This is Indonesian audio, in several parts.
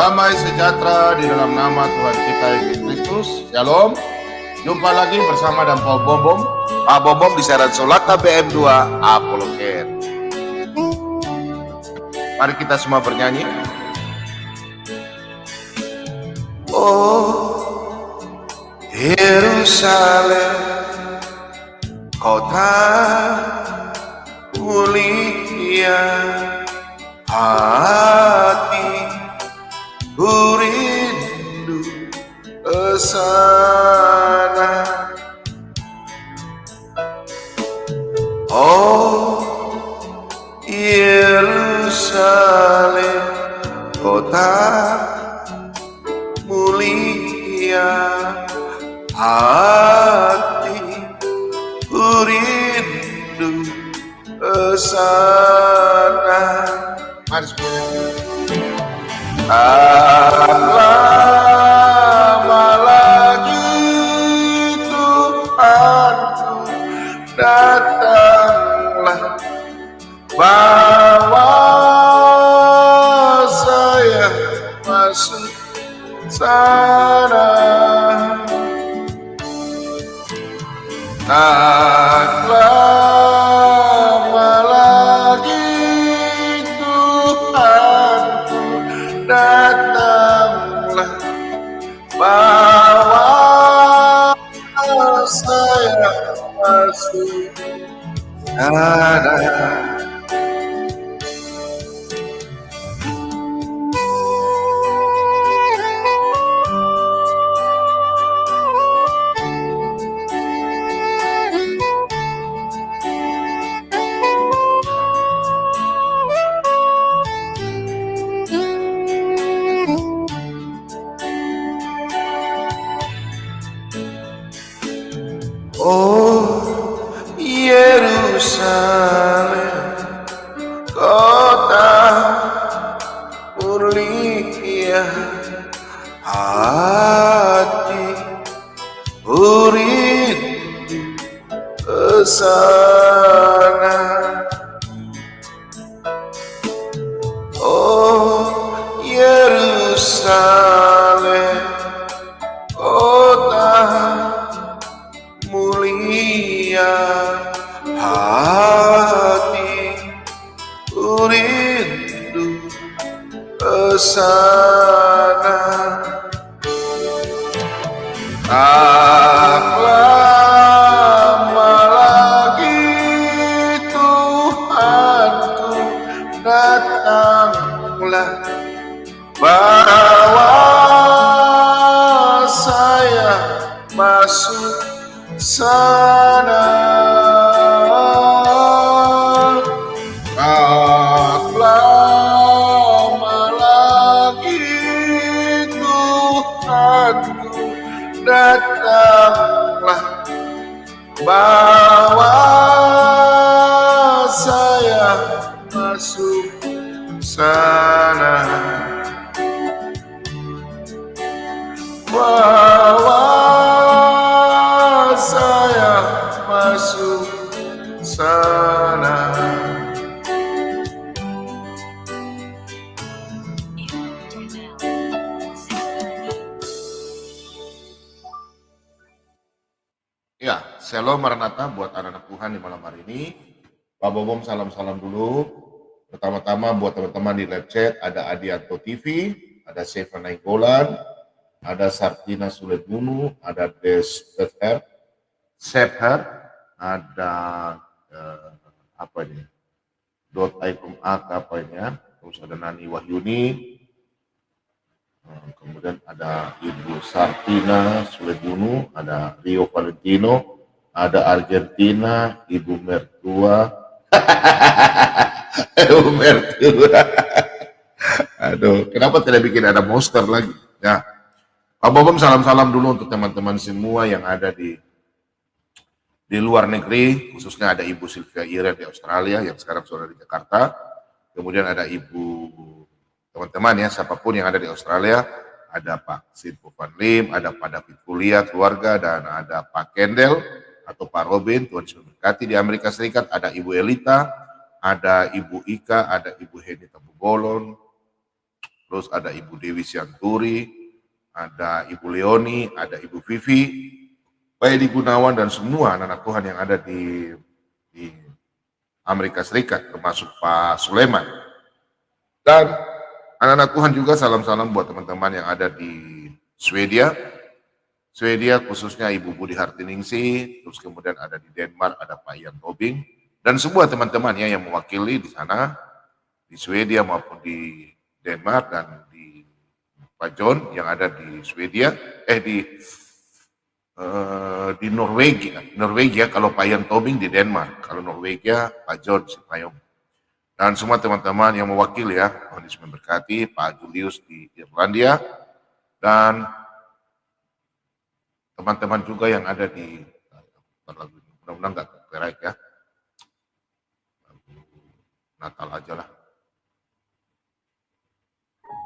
Damai sejahtera di dalam nama Tuhan kita Yesus Kristus. Shalom. Jumpa lagi bersama dan Pak Bom. Pak Bom di siaran Solata BM2 Apollo Care. Mari kita semua bernyanyi. Oh Yerusalem, kota mulia, hati ku rindu ke sana. Oh Yerusalem, kota mulia, hati ku rindu ke sana. Mari semuanya. Lama lagi Tuhanku, datanglah, bawa saya masuk sana. Tak lama lagi Tuhanku, datanglah, bawa saya masuk sana. Oh Yerusalem, kota mulia, hati ku rindu ke sana. Oh Yerusalem, kota mulia, hati ku rindu ke sana. Tak lama lagi Tuhanku, datanglah, bawa saya masuk sana. Tak lama lagi Tuhanku, datanglah, bawa saya masuk sana. Bawa saya masuk sana. Ya, shalom Maranatha buat anak-anak Tuhan di malam hari ini. Pak Bom salam-salam dulu. Pertama-tama buat teman-teman di live chat, ada Adianto TV, ada Seva Nainggolan, ada Sartina Suledmunu, ada Despeter, Sepher, ada apa ini? Dot Icon apa ini ya? Terus ada Nani Wahyuni, kemudian ada Ibu Sartina Suledmunu, ada Rio Valentino, ada Argentina, Ibu Mertua, Ibu Mertua. Aduh, kenapa tidak bikin ada monster lagi? Ya, Pak Bom salam-salam dulu untuk teman-teman semua yang ada di luar negeri, khususnya ada Ibu Sylvia Iren di Australia yang sekarang sudah di Jakarta. Kemudian ada Ibu, teman-teman ya, siapapun yang ada di Australia, ada Pak Sinpo Van Lim, ada Pak David Kuliah, keluarga, dan ada Pak Kendel atau Pak Robin, Tuhan Yesus memberkati. Di Amerika Serikat ada Ibu Elita, ada Ibu Ika, ada Ibu Heni Tabubolon, terus ada Ibu Dewi Sianturi, ada Ibu Leoni, ada Ibu Vivi, Pak Edi Gunawan, dan semua anak-anak Tuhan yang ada di Amerika Serikat, termasuk Pak Sulaiman. Dan anak-anak Tuhan juga salam-salam buat teman-teman yang ada di Swedia, khususnya Ibu Budi Hartiningsi, terus kemudian ada di Denmark, ada Pak Ian Tobing, dan semua teman-temannya yang mewakili di sana, di Swedia maupun di Denmark, dan di Pak John yang ada di Swedia, di Norwegia kalau Pak Ian Tobing di Denmark, kalau Norwegia Pak John Sipayong. Dan semua teman-teman yang mewakili ya, Tuhan Yesus memberkati, Pak Julius di Irlandia, dan teman-teman juga yang ada di mudah-mudahan nggak copyright ya, Natal aja lah,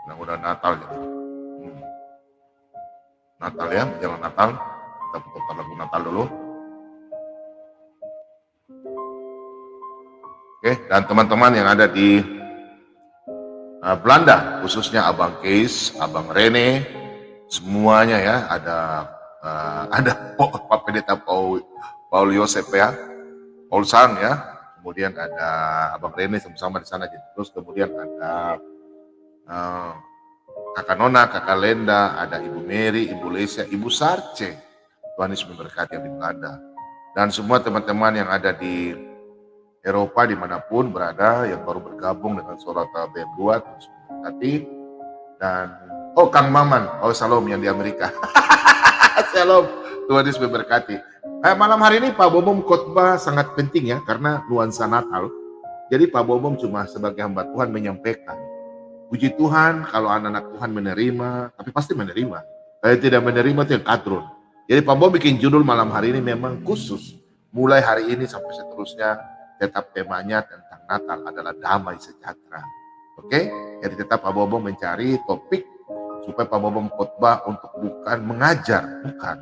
mudah-mudahan Natal jadi Natal ya, menjelang Natal kita putar lagu Natal dulu. Oke, dan teman-teman yang ada di Belanda, khususnya Abang Kees, Abang Rene, semuanya ya, ada Pak Pendeta Paul Yosef ya, Paul Sang ya, kemudian ada Abang Rene sama-sama di sana gitu. Terus kemudian ada Kakak Nona, Kakak Lenda, ada Ibu Mary, Ibu Lesia, Ibu Sarce, Tuhan Yesus memberkati yang di Belanda, dan semua teman-teman yang ada di Eropa dimanapun berada, yang baru bergabung dengan Suara BM2, terus memberkati. Dan Kang Maman, Salam yang di Amerika. Shalom, Tuhan Yesus memberkati. Malam hari ini Pak Bobom khotbah sangat penting ya, karena nuansa Natal. Jadi Pak Bobom cuma sebagai hamba Tuhan menyampaikan. Puji Tuhan kalau anak-anak Tuhan menerima, tapi pasti menerima. Kalau tidak menerima itu yang kadrun. Jadi Pak Bobom bikin judul malam hari ini memang khusus. Mulai hari ini sampai seterusnya, tetap temanya tentang Natal adalah damai sejahtera. Oke? Jadi tetap Pak Bobom mencari topik supaya Pak Bobom khotbah untuk bukan mengajar, bukan.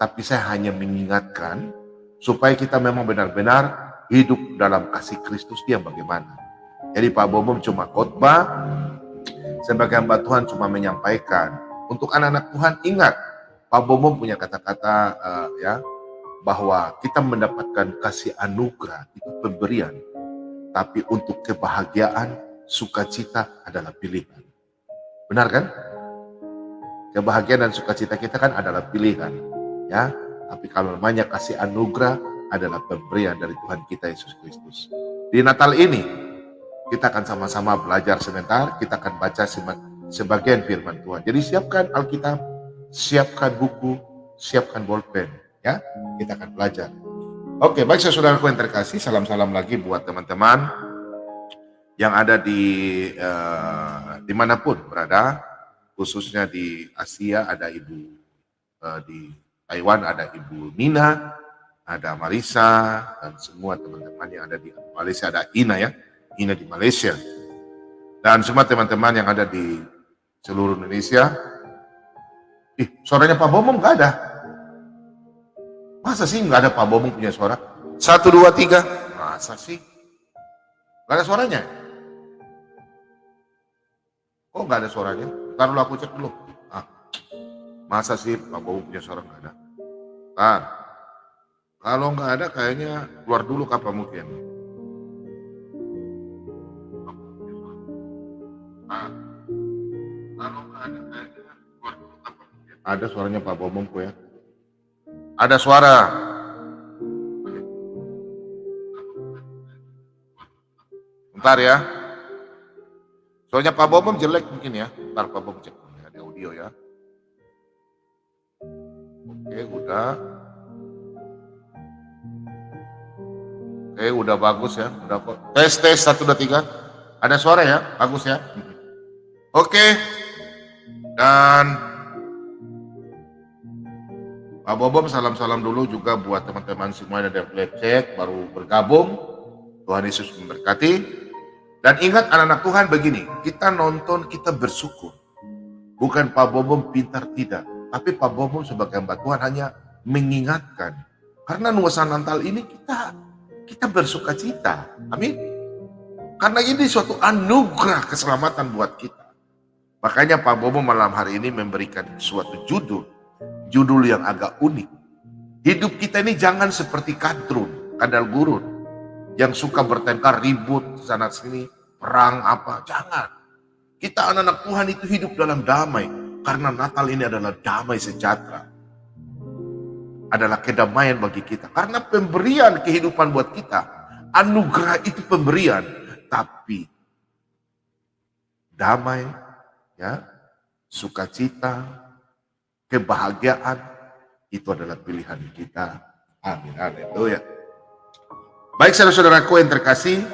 Tapi saya hanya mengingatkan supaya kita memang benar-benar hidup dalam kasih Kristus dia bagaimana. Jadi Pak Bobom cuma khotbah, sebagai hamba Tuhan cuma menyampaikan. Untuk anak-anak Tuhan ingat, Pak Bobom punya kata-kata bahwa kita mendapatkan kasih anugerah itu pemberian, tapi untuk kebahagiaan, sukacita adalah pilihan. Benar kan? Kebahagiaan dan sukacita kita kan adalah pilihan, ya. Tapi kalau namanya kasih anugerah adalah pemberian dari Tuhan kita Yesus Kristus. Di Natal ini kita akan sama-sama belajar sebentar, kita akan baca sebagian firman Tuhan. Jadi siapkan Alkitab, siapkan buku, siapkan bolpen, ya. Kita akan belajar. Oke, baik saudaraku yang terkasih, salam-salam lagi buat teman-teman yang ada di dimanapun berada, khususnya di Asia ada Ibu, di Taiwan ada Ibu Nina, ada Marisa, dan semua teman-teman yang ada di Malaysia, ada Ina ya, Ina di Malaysia, dan semua teman-teman yang ada di seluruh Indonesia. Suaranya Pak Bobom nggak ada. Masa sih nggak ada Pak Bobom punya suara? 1, 2, 3. Masa sih? Nggak ada suaranya? Oh nggak ada suaranya? Ntar dulu aku cek dulu. Masa sih Pak Bobom punya suara nggak ada? Kalau nggak ada kayaknya keluar dulu kapan mungkin. Kalau nggak ada kayaknya keluar dulu kapan mungkin. Ada suaranya Pak Bobom ya? Ada suara. Bentar ya. Soalnya Pak Bobom jelek mungkin ya. Bentar Pak Bobom cek di audio ya. Oke, udah. Oke, udah bagus ya. Udah kok. Tes 1, 2, 3. Ada suara ya? Bagus ya. Oke. Dan Pak Bobom salam-salam dulu juga buat teman-teman semua yang ada cek baru bergabung. Tuhan Yesus memberkati. Dan ingat anak-anak Tuhan begini, kita nonton, kita bersyukur. Bukan Pak Bobom pintar tidak, tapi Pak Bobom sebagai hamba Tuhan hanya mengingatkan. Karena nuansa Natal ini kita bersuka cita. Amin. Karena ini suatu anugerah keselamatan buat kita. Makanya Pak Bobo malam hari ini memberikan suatu judul yang agak unik. Hidup kita ini jangan seperti kadal gurun, yang suka bertengkar, ribut sana sini, perang apa, jangan. Kita anak-anak Tuhan itu hidup dalam damai, karena Natal ini adalah damai sejahtera. Adalah kedamaian bagi kita, karena pemberian kehidupan buat kita. Anugerah itu pemberian, tapi damai, ya, sukacita, kebahagiaan itu adalah pilihan kita. Amin, haleluya. Baik saudara-saudaraku yang terkasih,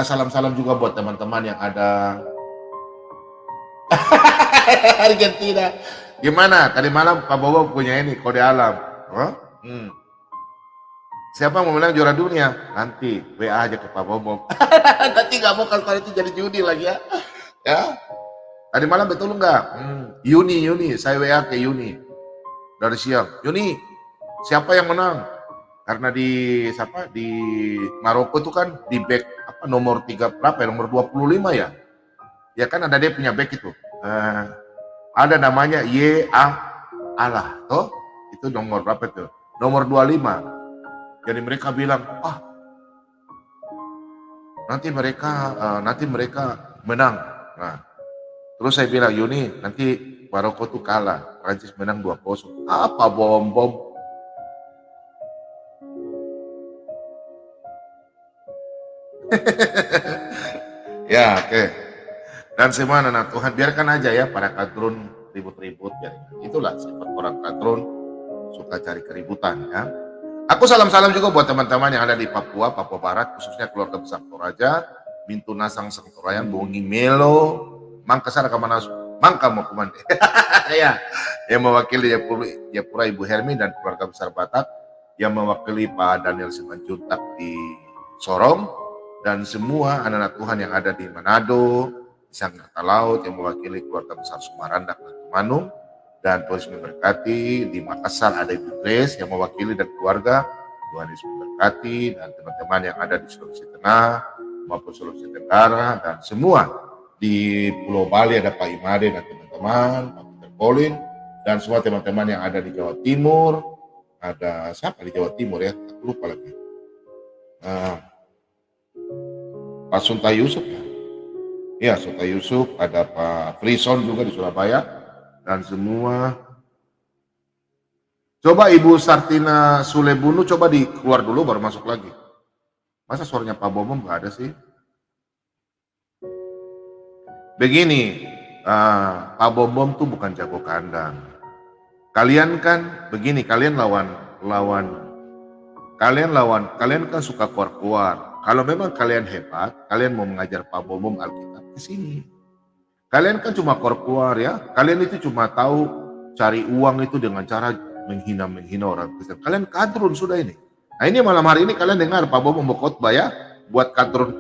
salam-salam juga buat teman-teman yang ada Argentina. Gimana? Tadi malam Pak Bobo punya ini kode alam. Huh? Siapa mau menang juara dunia? Nanti WA aja ke Pak Bobo. Nanti nggak mau kalau itu jadi judi lagi ya. Ya. Tadi malam betul nggak? Yuni, saya WA ke Yuni dari siang. Yuni, siapa yang menang? Karena di Maroko itu kan di back nomor 3 berapa ya? Nomor 25 ya. Ya kan ada dia punya back itu. Ada namanya Allah, toh? Itu nomor berapa tuh? Nomor 25. Jadi mereka bilang, nanti mereka menang. Nah, terus saya bilang, Yuni, nanti Maroko tuh kalah, Prancis menang 2-0. Apa bom? Ya, oke. Dan semua anak Tuhan, biarkan aja ya para kadrun ribut-ribut. Itulah sifat orang kadrun, suka cari keributan ya. Aku salam-salam juga buat teman-teman yang ada di Papua Barat, khususnya keluarga besar Toraja, Mintu Nasang Sang Torayan, Bongi Melo, Mangkasar Kamanasu, Mangka mau kumande. Ya, yang mewakili Jayapura Ibu Hermi dan keluarga besar Batak, yang mewakili Pak Daniel Simanjuntak di Sorong, dan semua anak-anak Tuhan yang ada di Manado, di Sanggata Laut, yang mewakili keluarga besar Sumarandak dan Manung. Dan Tuhan Yesus memberkati. Di Makassar ada Ibu Grace yang mewakili dan keluarga. Tuhan Yesus memberkati. Dan teman-teman yang ada di Sulawesi Tengah maupun Sulawesi Tenggara, dan semua di Pulau Bali ada Pak Imade dan teman-teman, Pak Peter Colin, dan semua teman-teman yang ada di Jawa Timur. Ada siapa di Jawa Timur ya? Aku lupa lagi. Pak Sunta Yusuf ya? Ya, Sunta Yusuf. Ada Pak Frison juga di Surabaya. Dan semua, coba Ibu Sartina Sulebunu coba keluar dulu baru masuk lagi. Masa suaranya Pak Bobo nggak ada sih? Begini, Pak Bobo tuh bukan jago kandang. Kalian kan begini, kalian kan suka keluar. Kalau memang kalian hebat, kalian mau mengajar Pak Bobo Alkitab ke sini. Kalian kan cuma keluar ya, kalian itu cuma tahu cari uang itu dengan cara menghina orang Kristen. Kalian kadrun sudah ini. Nah ini malam hari ini kalian dengar Pak Bobo mau khotbah ya, buat kadrun.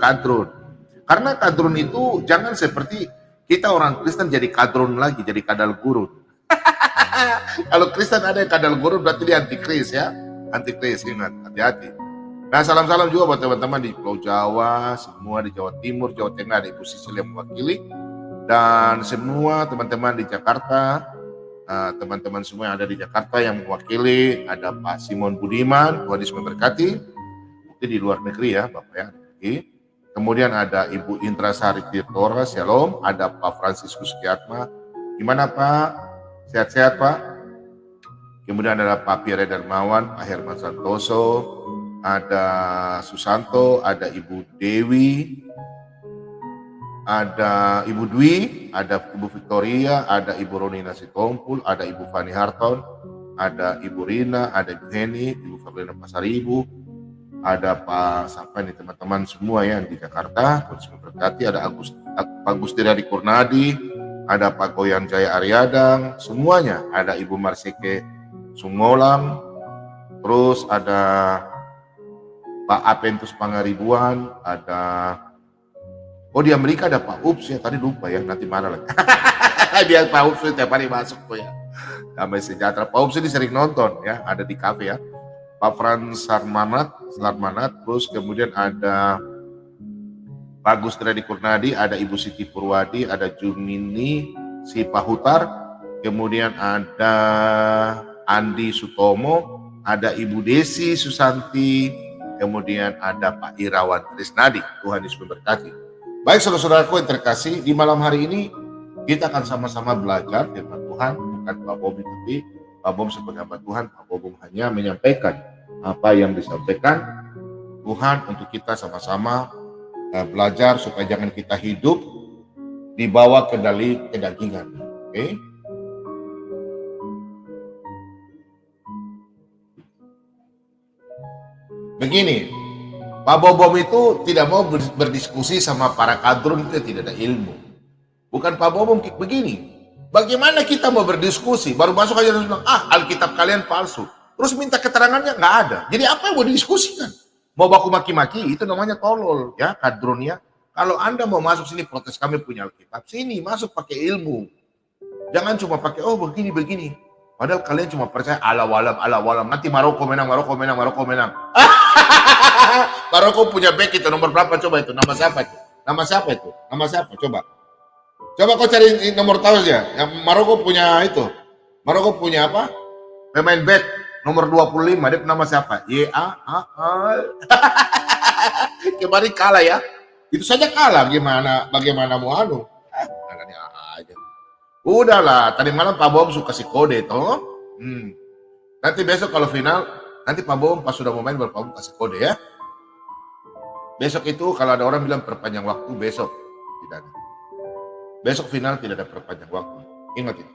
Karena kadrun itu jangan seperti kita orang Kristen jadi kadrun lagi, jadi kadal gurun. Kalau Kristen ada yang kadal gurun berarti dia antikris ya, antikris, ingat, hati-hati. Nah salam-salam juga buat teman-teman di Pulau Jawa, semua di Jawa Timur, Jawa Tengah ada Ibu Sisil yang mewakili. Dan semua teman-teman di Jakarta, teman-teman semua yang ada di Jakarta yang mewakili, ada Pak Simon Budiman, Tuhan Yesus memberkati, itu di luar negeri ya Bapak ya. Kemudian ada Ibu Indrasari Tirtora, Shalom, ada Pak Franciscus Kiatma, gimana Pak? Sehat-sehat Pak? Kemudian ada Pak Pierre Darmawan, Pak Herman Santoso, ada Susanto, ada Ibu Dewi, ada Ibu Dwi, ada Ibu Victoria, ada Ibu Ronina Sitompul, ada Ibu Fani Harton, ada Ibu Rina, ada Ibu Heni, Ibu Fablina Pasaribu, ada Pak siapa nih teman-teman semua yang di Jakarta, Tuhan memberkati, ada Pak Gustiradi Kurnadi, ada Pak Goyan Jaya Aryadang, semuanya, ada Ibu Marsike Sungolang, terus ada Pak Apentus Pangaribuan, ada di Amerika ada Pak Ups ya, tadi lupa ya, nanti marah lagi. Biar Pak Ups tiap hari masuk kok ya. Damai sejahtera. Pak Ups ini sering nonton ya, ada di kafe ya. Pak Frans Sarmanat, terus kemudian ada Bagus Tredi Kurnadi, ada Ibu Siti Purwadi, ada Jumini Si Pahutar, kemudian ada Andi Sutomo, ada Ibu Desi Susanti, kemudian ada Pak Irawan Trisnadi. Tuhan Yesus memberkati. Baik saudara-saudaraku yang terkasih, di malam hari ini kita akan sama-sama belajar firman Tuhan, bukan Pak Bobi, tapi Pak Bom sebagai hamba Tuhan. Pak Bom hanya menyampaikan apa yang disampaikan Tuhan untuk kita sama-sama belajar supaya jangan kita hidup dibawa kendali kedagingan. Oke? Begini, Pak Bobom itu tidak mau berdiskusi sama para kadrun, itu tidak ada ilmu. Bukan Pak Bobom begini. Bagaimana kita mau berdiskusi? Baru masuk aja terus bilang, Alkitab kalian palsu. Terus minta keterangannya nggak ada. Jadi apa yang mau didiskusikan? Mau baku maki-maki, itu namanya tolol, ya kadrun ya. Kalau Anda mau masuk sini protes kami punya Alkitab, sini masuk pakai ilmu. Jangan cuma pakai begini. Padahal kalian cuma percaya ala walam. Nanti Maroko menang. Maroko punya back itu nomor berapa coba itu? Nama siapa itu? Coba kau cari nomor tahu aja. Yang Maroko punya itu. Maroko punya apa? Pemain back nomor 25, dia nama siapa? Kemarin kalah ya. Itu saja kalah, bagaimana mau anu? Aja. Udahlah, tadi malam Pak Bom suka kasih kode toh. Nanti besok kalau final, nanti Pak Bom pas sudah mau main baru Pak Bom kasih kode ya. Besok itu kalau ada orang bilang perpanjang waktu, besok tidak ada. Besok final tidak ada perpanjang waktu. Ingat itu.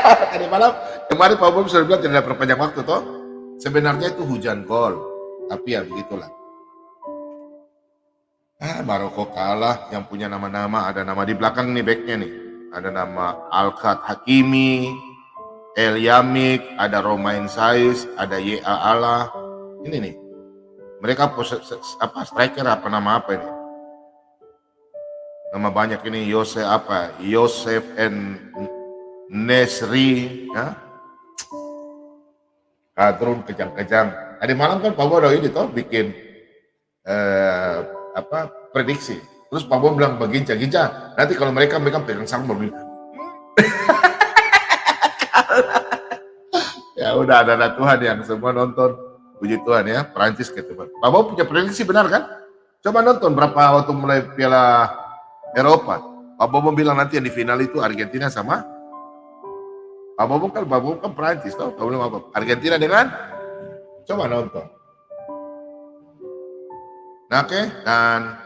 Tadi malam, kemarin Pak Bom sudah bilang tidak ada perpanjang waktu toh. Sebenarnya itu hujan gol, tapi ya begitulah. Maroko kalah, yang punya nama-nama, ada nama di belakang nih backnya nih. Ada nama Alkat Hakimi, El Yamik, ada Romain Sais, ada Y.A. Ala. Ini nih. Mereka striker nama apa ini? Nama banyak ini Yosef N. Nesri, ya. Kadrun kejang-kejang. Tadi malam kan Pak Bom ini toh bikin prediksi. Terus Pak Bom bilang beginca-ginca. Nanti kalau mereka pegang sarung baru ya udah ada Tuhan yang semua nonton. Puji Tuhan ya, Prancis ketemu. Pak Bom punya prediksi benar kan? Coba nonton berapa waktu mulai Piala Eropa. Pak Bom bilang nanti yang di final itu Argentina sama Pak Bom kan Prancis toh. Pak Bom apa? Argentina dengan coba nonton. Nah, oke, dan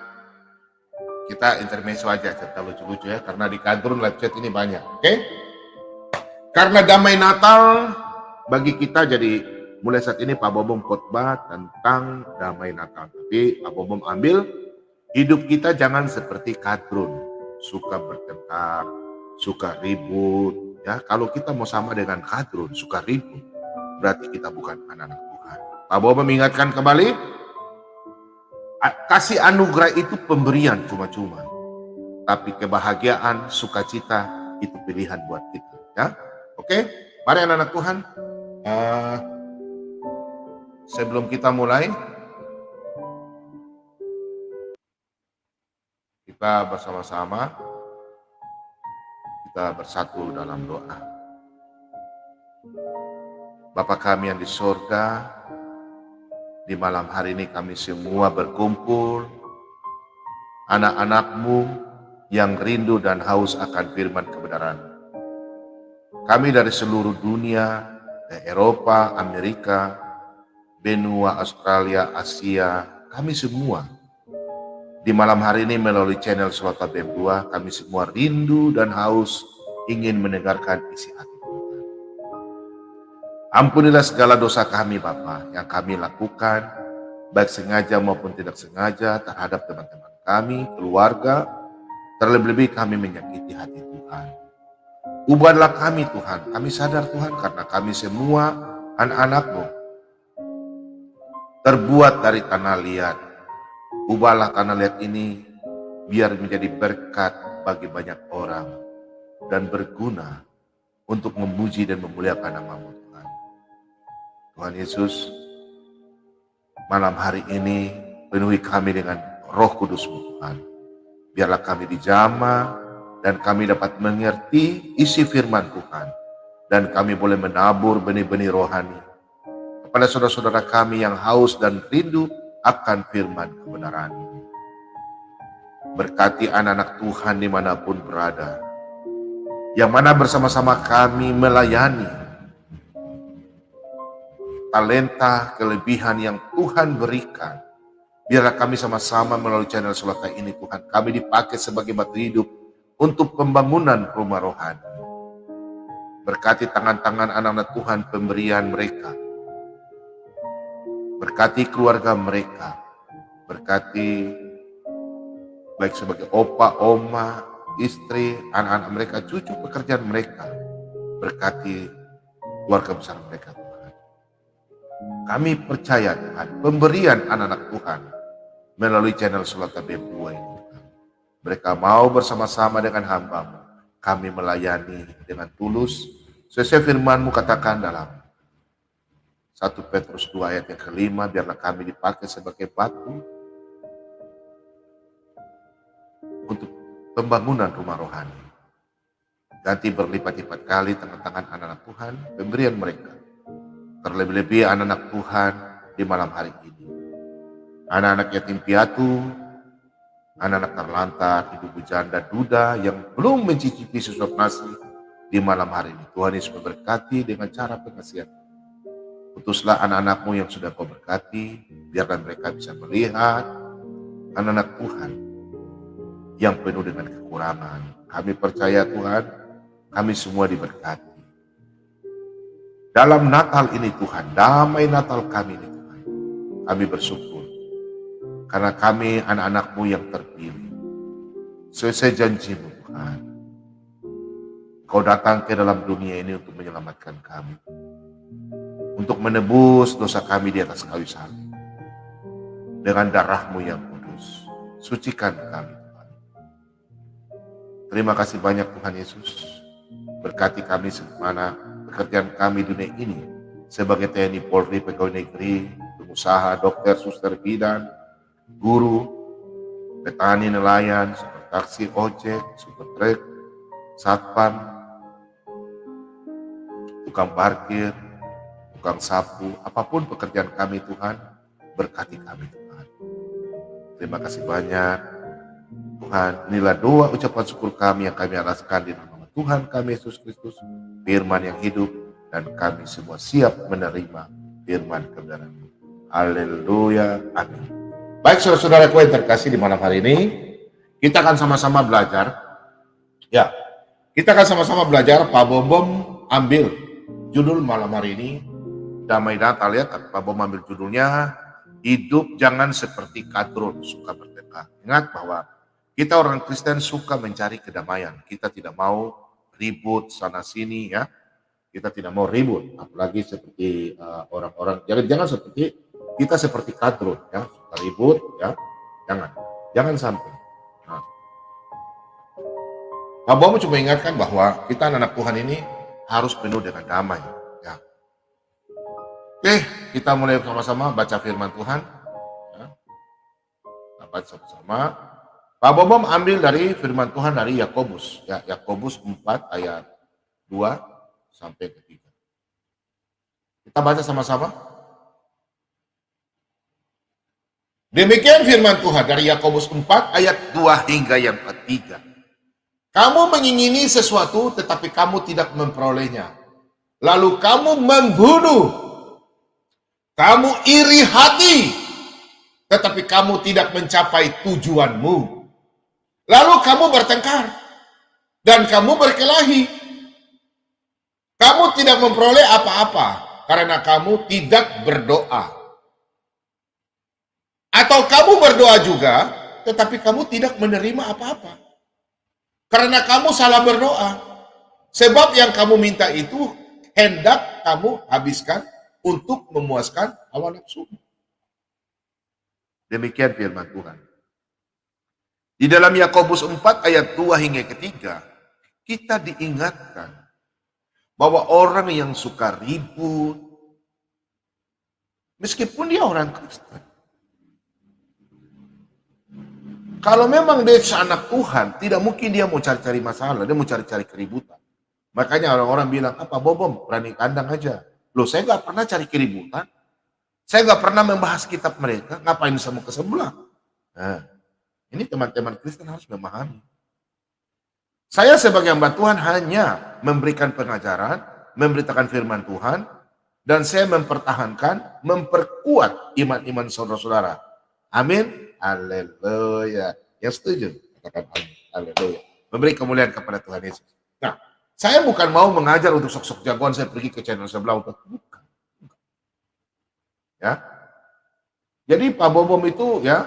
kita intermezzo aja cerita lucu-lucu ya, karena di kadrun live chat ini banyak, oke? Karena damai Natal bagi kita, jadi mulai saat ini Pak Bobom khotbah tentang damai Natal. Tapi Pak Bobom ambil hidup kita jangan seperti kadrun, suka bertengkar, suka ribut. Ya, kalau kita mau sama dengan kadrun, suka ribut, berarti kita bukan anak-anak Tuhan. Pak Bobom mengingatkan kembali, kasih anugerah itu pemberian cuma-cuma, tapi kebahagiaan, sukacita itu pilihan buat kita. Ya, oke, mari anak-anak Tuhan. Sebelum kita mulai, kita bersama-sama kita bersatu dalam doa. Bapa kami yang di surga, di malam hari ini kami semua berkumpul, anak-anak-Mu yang rindu dan haus akan firman kebenaran. Kami dari seluruh dunia, dari Eropa, Amerika, benua, Australia, Asia, kami semua di malam hari ini melalui channel Suaka BM2, kami semua rindu dan haus ingin mendengarkan isi hati Tuhan. Ampunilah segala dosa kami Bapa yang kami lakukan, baik sengaja maupun tidak sengaja terhadap teman-teman kami, keluarga, terlebih-lebih kami menyakiti hati Tuhan. Ubahlah kami Tuhan, kami sadar Tuhan karena kami semua anak-anak-Mu terbuat dari tanah liat. Ubahlah tanah liat ini biar menjadi berkat bagi banyak orang dan berguna untuk memuji dan memuliakan nama-Mu Tuhan. Tuhan Yesus, malam hari ini Penuhi kami dengan Roh Kudus-Mu Tuhan. Biarlah kami dijamah dan kami dapat mengerti isi firman Tuhan. Dan kami boleh menabur benih-benih rohani kepada saudara-saudara kami yang haus dan rindu akan firman kebenaran. Berkati anak-anak Tuhan dimanapun berada, yang mana bersama-sama kami melayani talenta kelebihan yang Tuhan berikan. Biarlah kami sama-sama melalui channel Sulata ini Tuhan, kami dipakai sebagai batu hidup untuk pembangunan rumah rohani. Berkati tangan-tangan anak-anak Tuhan pemberian mereka. Berkati keluarga mereka. Berkati baik sebagai opa, oma, istri, anak-anak mereka, cucu pekerjaan mereka. Berkati keluarga besar mereka Tuhan. Kami percaya Tuhan, pemberian anak-anak Tuhan melalui channel Sulata BM2 ini. Mereka mau bersama-sama dengan hamba-Mu. Kami melayani dengan tulus. Sesuai firman-Mu katakan dalam 1 Petrus 2 ayat yang kelima, biarlah kami dipakai sebagai batu untuk pembangunan rumah rohani. Ganti berlipat-lipat kali tangan-tangan anak-anak Tuhan, pemberian mereka. Terlebih-lebih anak-anak Tuhan di malam hari ini. Anak-anak yatim piatu, anak-anak terlantar, ibu janda, duda yang belum mencicipi sesuap nasi di malam hari ini. Tuhan Yesus memberkati dengan cara pengasihan. Putuslah anak-anak-Mu yang sudah Kau berkati, biarlah mereka bisa melihat anak-anak Tuhan yang penuh dengan kekurangan. Kami percaya Tuhan, kami semua diberkati. Dalam Natal ini Tuhan, damai Natal kami ini Tuhan, kami bersyukur. Karena kami anak-anak-Mu yang terpilih. Sesuai janji-Mu Tuhan, Kau datang ke dalam dunia ini untuk menyelamatkan kami. Untuk menebus dosa kami di atas kayu salib. Dengan darah-Mu yang kudus, sucikan kami Tuhan. Terima kasih banyak Tuhan Yesus. Berkati kami semana pekerjaan kami dunia ini. Sebagai TNI, Polri, pegawai negeri, pengusaha, dokter, suster, bidan, guru, petani, nelayan, supir taksi, ojek, supir truk, satpam, tukang parkir, tukang sapu, apapun pekerjaan kami Tuhan, berkati kami Tuhan. Terima kasih banyak Tuhan. Inilah doa ucapan syukur kami yang kami alaskan di nama Tuhan kami Yesus Kristus, firman yang hidup, dan kami semua siap menerima firman kebenaran-Mu. Haleluya, amin. Baik saudara-saudaraku yang terkasih, di malam hari ini kita akan sama-sama belajar. Ya, kita akan sama-sama belajar. Pak Bom ambil judul malam hari ini, Damai Natal ya. Pak Bom ambil judulnya, Hidup Jangan Seperti Kadron, Suka Bertengkar. Ingat bahwa kita orang Kristen suka mencari kedamaian. Kita tidak mau ribut sana sini ya. Kita tidak mau ribut, apalagi seperti orang-orang. Jangan seperti kita seperti kadron ya, suka ribut ya. Jangan sampai. Nah, Pak Bom cuma ingatkan bahwa kita anak-anak Tuhan ini harus penuh dengan damai ya. Oke, kita mulai sama-sama baca firman Tuhan ya. Kita baca sama-sama. Pak Bom ambil dari firman Tuhan dari Yakobus ya, Yakobus 4 ayat 2 sampai ke 3. Kita baca sama-sama. Demikian firman Tuhan dari Yakobus 4 ayat 2 hingga yang ketiga. Kamu mengingini sesuatu tetapi kamu tidak memperolehnya. Lalu kamu membunuh. Kamu iri hati tetapi kamu tidak mencapai tujuanmu. Lalu kamu bertengkar dan kamu berkelahi. Kamu tidak memperoleh apa-apa karena kamu tidak berdoa. Atau kamu berdoa juga, tetapi kamu tidak menerima apa-apa. Karena kamu salah berdoa. Sebab yang kamu minta itu hendak kamu habiskan untuk memuaskan hawa nafsu. Demikian firman Tuhan. Di dalam Yakobus 4 ayat 2 hingga ketiga, kita diingatkan bahwa orang yang suka ribut, meskipun dia orang Kristen, Kalau memang dia anak Tuhan, tidak mungkin dia mau cari-cari masalah, dia mau cari-cari keributan. Makanya orang-orang bilang, apa Bobom, berani kandang aja. Loh, saya nggak pernah cari keributan. Saya nggak pernah membahas kitab mereka, ngapain saya mau ke sebelah? Nah, ini teman-teman Kristen harus memahami. Saya sebagai hamba Tuhan hanya memberikan pengajaran, memberitakan firman Tuhan, dan saya mempertahankan, memperkuat iman-iman saudara-saudara. Amin. Haleluya. Yang setuju? Katakan amin. Haleluya. Memberi kemuliaan kepada Tuhan Yesus. Nah, saya bukan mau mengajar untuk sok-sok jagoan saya pergi ke channel sebelah untuk bukan. Ya. Jadi Pak Bobom itu ya,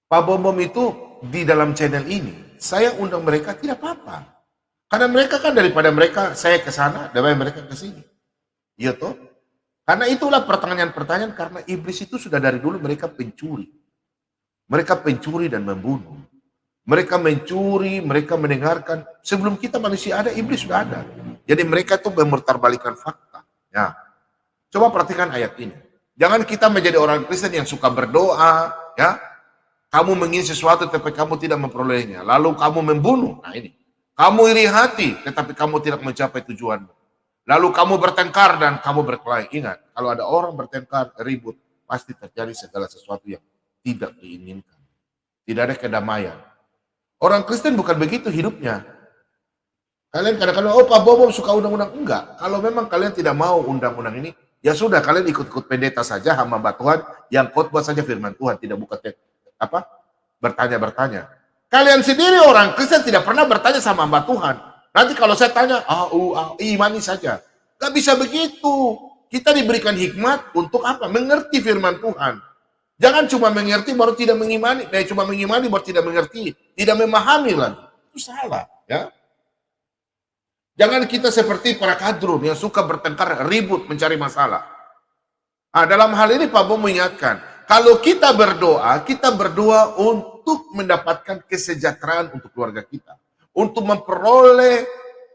Pak Bobom itu di dalam channel ini, saya undang mereka tidak apa-apa. Karena mereka kan daripada mereka, saya ke sana, daripada mereka ke sini. Iya toh? Karena itulah pertanyaan-pertanyaan, karena iblis itu sudah dari dulu mereka pencuri. Mereka pencuri dan membunuh. Mereka mencuri, mereka mendengarkan. Sebelum kita manusia ada, iblis sudah ada. Jadi mereka itu memutarbalikan fakta. Ya. Coba perhatikan ayat ini. Jangan kita menjadi orang Kristen yang suka berdoa, ya. Kamu mengingin sesuatu tapi kamu tidak memperolehnya. Lalu kamu membunuh. Nah ini. Kamu iri hati tetapi kamu tidak mencapai tujuanmu. Lalu kamu bertengkar dan kamu berkelahi. Ingat, kalau ada orang bertengkar, ribut, pasti terjadi segala sesuatu yang tidak diinginkan. Tidak ada kedamaian. Orang Kristen bukan begitu hidupnya. Kalian kadang-kadang, oh Pak Bobom suka undang-undang. Enggak. Kalau memang kalian tidak mau undang-undang ini, ya sudah, kalian ikut-ikut pendeta saja, hamba Tuhan, yang khotbah saja firman Tuhan, tidak buka bertanya-bertanya. Kalian sendiri orang Kristen tidak pernah bertanya sama hamba Tuhan. Nanti kalau saya tanya, imani saja. Gak bisa begitu. Kita diberikan hikmat untuk apa? Mengerti firman Tuhan. Jangan cuma mengerti baru tidak mengimani. Cuma mengimani baru tidak mengerti. Tidak memahami lagi. Itu salah. Ya. Jangan kita seperti para kadrun yang suka bertengkar, ribut, mencari masalah. Nah, dalam hal ini Pak Bom mengingatkan, kalau kita berdoa untuk mendapatkan kesejahteraan untuk keluarga kita. Untuk memperoleh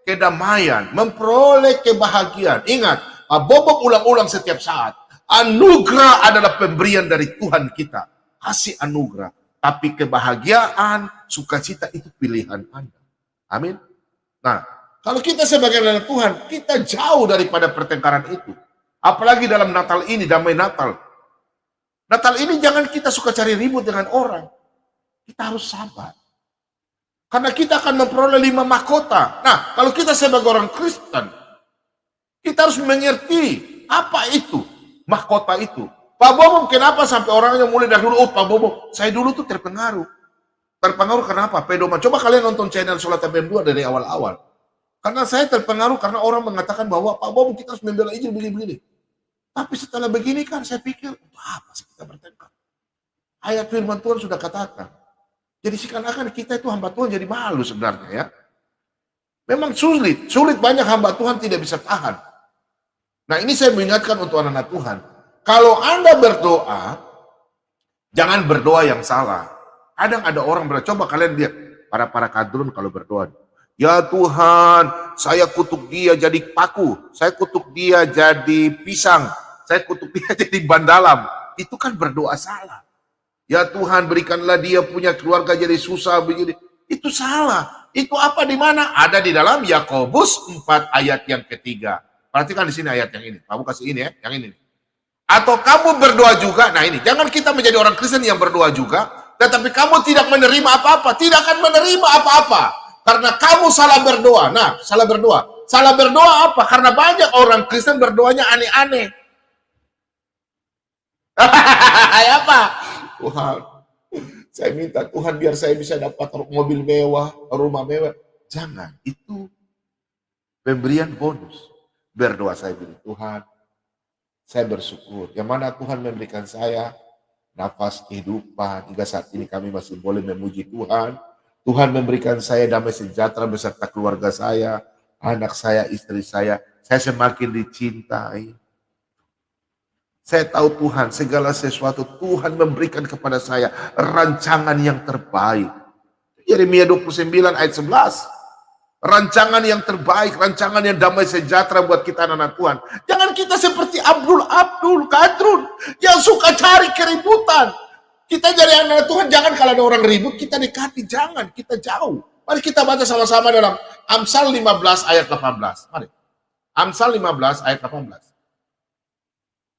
kedamaian, memperoleh kebahagiaan. Ingat, Pak Bobom ulang-ulang setiap saat. Anugerah adalah pemberian dari Tuhan kita. Kasih anugerah. Tapi kebahagiaan, sukacita itu pilihan Anda. Amin. Nah, kalau kita sebagai anak Tuhan, kita jauh daripada pertengkaran itu. Apalagi dalam Natal ini, damai Natal. Natal ini jangan kita suka cari ribut dengan orang. Kita harus sabar. Karena kita akan memperoleh 5 mahkota. Nah, kalau kita sebagai orang Kristen, kita harus mengerti apa itu mahkota itu. Pak Bobom kenapa sampai orangnya mulai dari dulu, oh Pak Bobom, saya dulu tuh terpengaruh. Terpengaruh kenapa? Pedoman. Coba kalian nonton channel Sholat TPM 2 dari awal-awal. Karena saya terpengaruh karena orang mengatakan bahwa Pak Bobom kita harus membela Injil begini-begini. Tapi setelah begini kan saya pikir, apa sih kita bertengkar? Ayat firman Tuhan sudah katakan. Jadi seakan-akan kita itu hamba Tuhan jadi malu sebenarnya ya. Memang sulit banyak hamba Tuhan tidak bisa tahan. Nah ini saya mengingatkan untuk anak-anak Tuhan. Kalau Anda berdoa, jangan berdoa yang salah. Kadang ada orang berdoa, coba kalian lihat para kadrun kalau berdoa. Ya Tuhan, saya kutuk dia jadi paku, saya kutuk dia jadi pisang, saya kutuk dia jadi bandalam. Itu kan berdoa salah. Ya Tuhan berikanlah dia punya keluarga jadi susah begini. Itu salah. Itu apa di mana? Ada di dalam Yakobus 4 ayat yang ketiga. Perhatikan di sini ayat yang ini. Kamu kasih ini ya, yang ini. Atau kamu berdoa juga. Nah ini, jangan kita menjadi orang Kristen yang berdoa juga, tetapi kamu tidak menerima apa-apa. Tidak akan menerima apa-apa. Karena kamu salah berdoa. Nah, salah berdoa. Salah berdoa apa? Karena banyak orang Kristen berdoanya aneh-aneh. Apa? Tuhan, saya minta Tuhan biar saya bisa dapat mobil mewah, rumah mewah. Jangan, itu pemberian bonus. Berdoa saya bilang, Tuhan, saya bersyukur. Yang mana Tuhan memberikan saya nafas kehidupan. Hingga saat ini kami masih boleh memuji Tuhan. Tuhan memberikan saya damai sejahtera beserta keluarga saya, anak saya, istri saya. Saya semakin dicintai. Saya tahu Tuhan, segala sesuatu Tuhan memberikan kepada saya rancangan yang terbaik. Yeremia 29 ayat 11. Rancangan yang terbaik, rancangan yang damai sejahtera buat kita anak-anak Tuhan. Jangan kita seperti Abdul Kadrun yang suka cari keributan. Kita jadi anak Tuhan, jangan kalau ada orang ribut, kita dekati. Jangan, kita jauh. Mari kita baca sama-sama dalam Amsal 15 ayat 18. Mari. Amsal 15 ayat 18.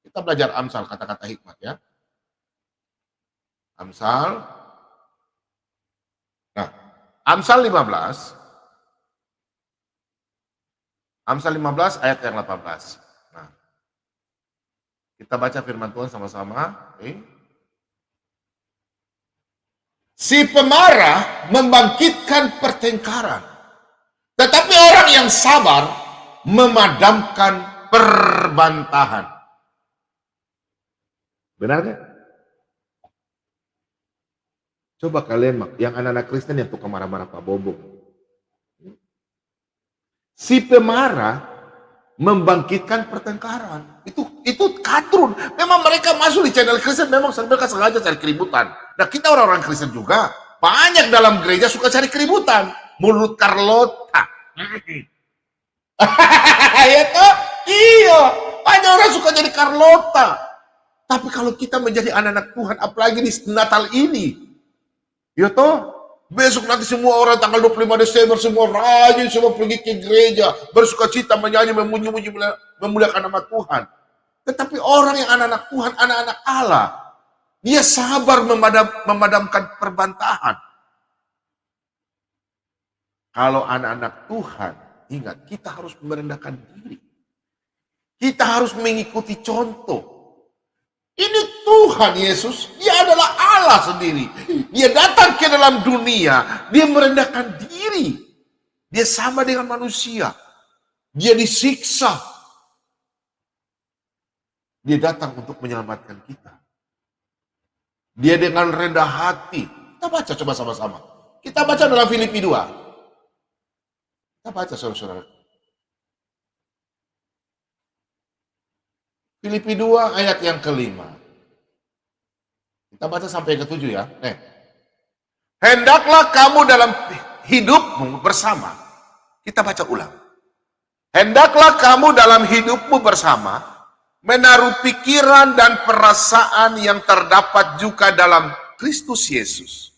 Kita belajar Amsal, kata-kata hikmat ya. Amsal. Nah, Amsal 15. Amsal 15 ayat yang 18. Nah, kita baca firman Tuhan sama-sama. Okay. Si pemarah membangkitkan pertengkaran, tetapi orang yang sabar memadamkan perbantahan. Benar kan? Coba kalian yang anak-anak Kristen yang tukang marah-marah Pak Bobo. Si pemarah membangkitkan pertengkaran. Itu kadrun. Memang mereka masuk di channel Kristen, memang mereka sengaja cari keributan. Nah, kita orang-orang Kristen juga banyak dalam gereja suka cari keributan. Mulut Carlota. Ya toh? Iya. Banyak orang suka jadi Carlota. Tapi kalau kita menjadi anak-anak Tuhan, apalagi di Natal ini, ya toh? Besok nanti semua orang tanggal 25 Desember semua rajin semua pergi ke gereja, bersuka cita menyanyi, memuji-muji, memuliakan nama Tuhan. Tetapi orang yang anak-anak Tuhan, anak-anak Allah, dia sabar memadamkan perbantahan. Kalau anak-anak Tuhan, ingat kita harus merendahkan diri. Kita harus mengikuti contoh. Ini Tuhan Yesus, dia adalah Allah sendiri. Dia datang ke dalam dunia, dia merendahkan diri. Dia sama dengan manusia. Dia disiksa. Dia datang untuk menyelamatkan kita. Dia dengan rendah hati. Kita baca coba sama-sama. Kita baca dalam Filipi 2. Kita baca saudara-saudara. Filipi 2 ayat yang kelima. Kita baca sampai ke 7 ya. Hendaklah kamu dalam hidupmu bersama. Kita baca ulang. Hendaklah kamu dalam hidupmu bersama menaruh pikiran dan perasaan yang terdapat juga dalam Kristus Yesus.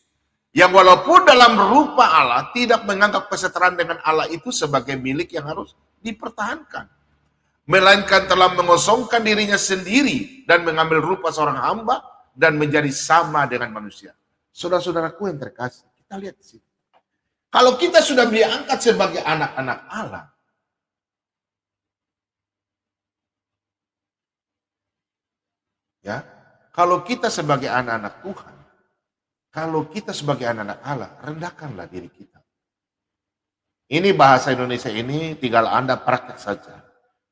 Yang walaupun dalam rupa Allah tidak menganggap kesetaraan dengan Allah itu sebagai milik yang harus dipertahankan. Melainkan telah mengosongkan dirinya sendiri dan mengambil rupa seorang hamba dan menjadi sama dengan manusia. Saudara-saudaraku yang terkasih, kita lihat di sini. Kalau kita sudah diangkat sebagai anak-anak Allah, ya, kalau kita sebagai anak-anak Tuhan, kalau kita sebagai anak-anak Allah, rendahkanlah diri kita. Ini bahasa Indonesia ini tinggal Anda praktek saja.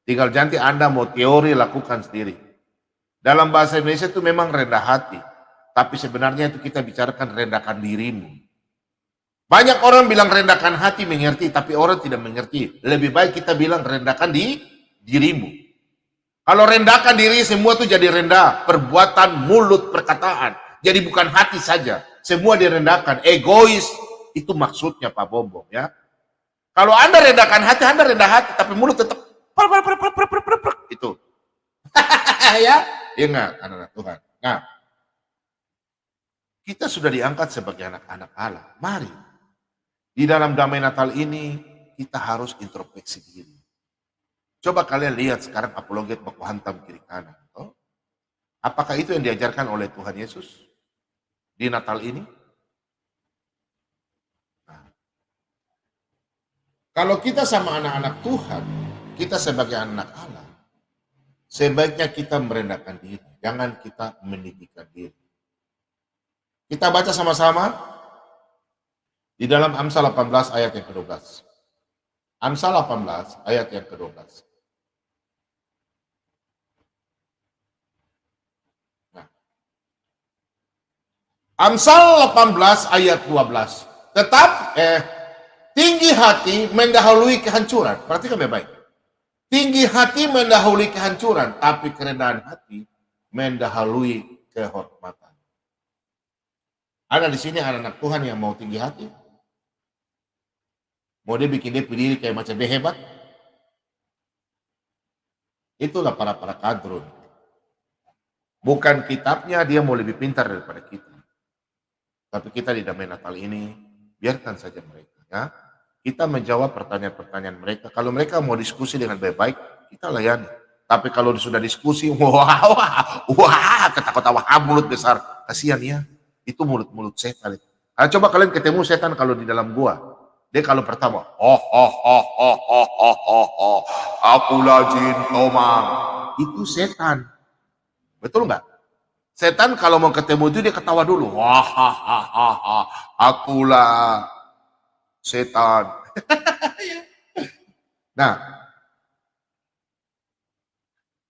Tinggal nanti Anda mau teori lakukan sendiri. Dalam bahasa Indonesia itu memang rendah hati. Tapi sebenarnya itu kita bicarakan rendahkan dirimu. Banyak orang bilang rendahkan hati mengerti, tapi orang tidak mengerti. Lebih baik kita bilang rendahkan di dirimu. Kalau rendahkan diri semua itu jadi rendah. Perbuatan, mulut, perkataan. Jadi bukan hati saja. Semua direndahkan. Egois. Itu maksudnya Pak Bombong ya. Kalau Anda rendahkan hati, Anda rendah hati. Tapi mulut tetap itu. Ya, ingat anak-anak Tuhan. Nah, kita sudah diangkat sebagai anak-anak Allah. Mari, di dalam damai Natal ini, kita harus introspeksi diri. Coba kalian lihat sekarang apologet baku hantam kiri kanan. Oh, apakah itu yang diajarkan oleh Tuhan Yesus di Natal ini? Nah, kalau kita sama anak-anak Tuhan, kita sebagai anak Allah, sebaiknya kita merendahkan diri. Jangan kita meninggikan diri. Kita baca sama-sama di dalam Amsal 18 ayat yang ke-12. Amsal 18 ayat yang ke-12. Nah, Amsal 18 ayat 12. Tetap tinggi hati mendahului kehancuran. Perhatikan baik-baik. Tinggi hati mendahului kehancuran, tapi kerendahan hati mendahului kehormatan. Ada di sini anak-anak Tuhan yang mau tinggi hati? Mau dia bikin dia diri kayak macam dia hebat? Itulah para kadrun. Bukan kitabnya dia mau lebih pintar daripada kita. Tapi kita di damai Natal ini, biarkan saja mereka. Ya. Kita menjawab pertanyaan-pertanyaan mereka. Kalau mereka mau diskusi dengan baik-baik, kita layani. Tapi kalau sudah diskusi, wah, ketawa-tawa, mulut besar. Kasihan ya, itu mulut-mulut setan. Coba kalian ketemu setan kalau di dalam gua. Dia kalau pertama, akulah jin tomang. Itu setan. Betul nggak? Setan kalau mau ketemu itu dia ketawa dulu. Akulah setan. Nah,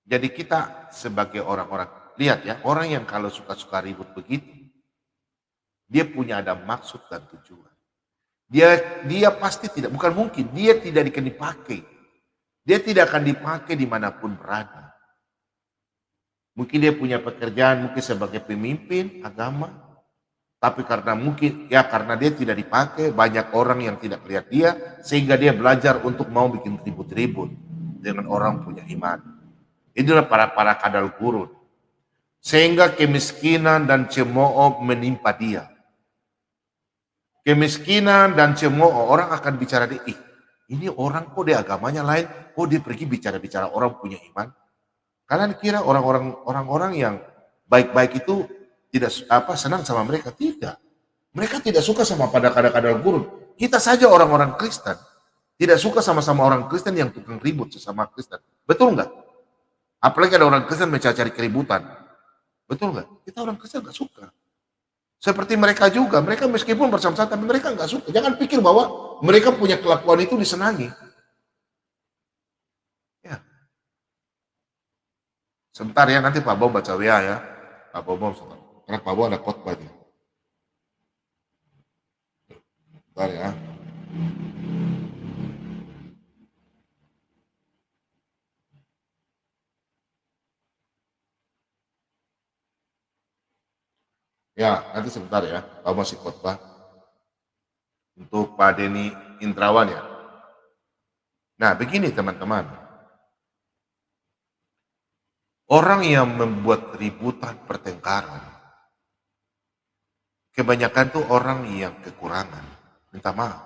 jadi kita sebagai orang-orang, lihat ya, orang yang kalau suka-suka ribut begitu, dia punya ada maksud dan tujuan. Dia pasti tidak, bukan mungkin, dia tidak akan dipakai. Dia tidak akan dipakai dimanapun berada. Mungkin dia punya pekerjaan, mungkin sebagai pemimpin agama, tapi karena mungkin, ya karena dia tidak dipakai, banyak orang yang tidak lihat dia, sehingga dia belajar untuk mau bikin ribut-ribut dengan orang punya iman. Inilah para kadal gurun. Sehingga kemiskinan dan cemooh menimpa dia. Kemiskinan dan cemooh, orang akan bicara dia, ini orang kok dia agamanya lain, kok dia pergi bicara-bicara orang punya iman. Kalian kira orang-orang yang baik-baik itu tidak senang sama mereka? Tidak. Mereka tidak suka sama pada kadal gurun. Kita saja orang-orang Kristen tidak suka sama-sama orang Kristen yang tukang ribut sesama Kristen. Betul nggak? Apalagi ada orang Kristen mencari keributan. Betul nggak? Kita orang Kristen nggak suka. Seperti mereka juga, mereka meskipun bersama-sama, tapi mereka nggak suka. Jangan pikir bahwa mereka punya kelakuan itu disenangi. Ya. Sebentar ya, nanti Pak Bob baca WA ya. Pak Bob sebentar. Karena Pak Bob ada khotbah nih. Sebentar ya. Ya, nanti sebentar ya. Pak masih khotbah. Untuk Pak Denny Indrawan ya. Nah, begini teman-teman. Orang yang membuat ributan pertengkaran, kebanyakan tuh orang yang kekurangan, minta maaf.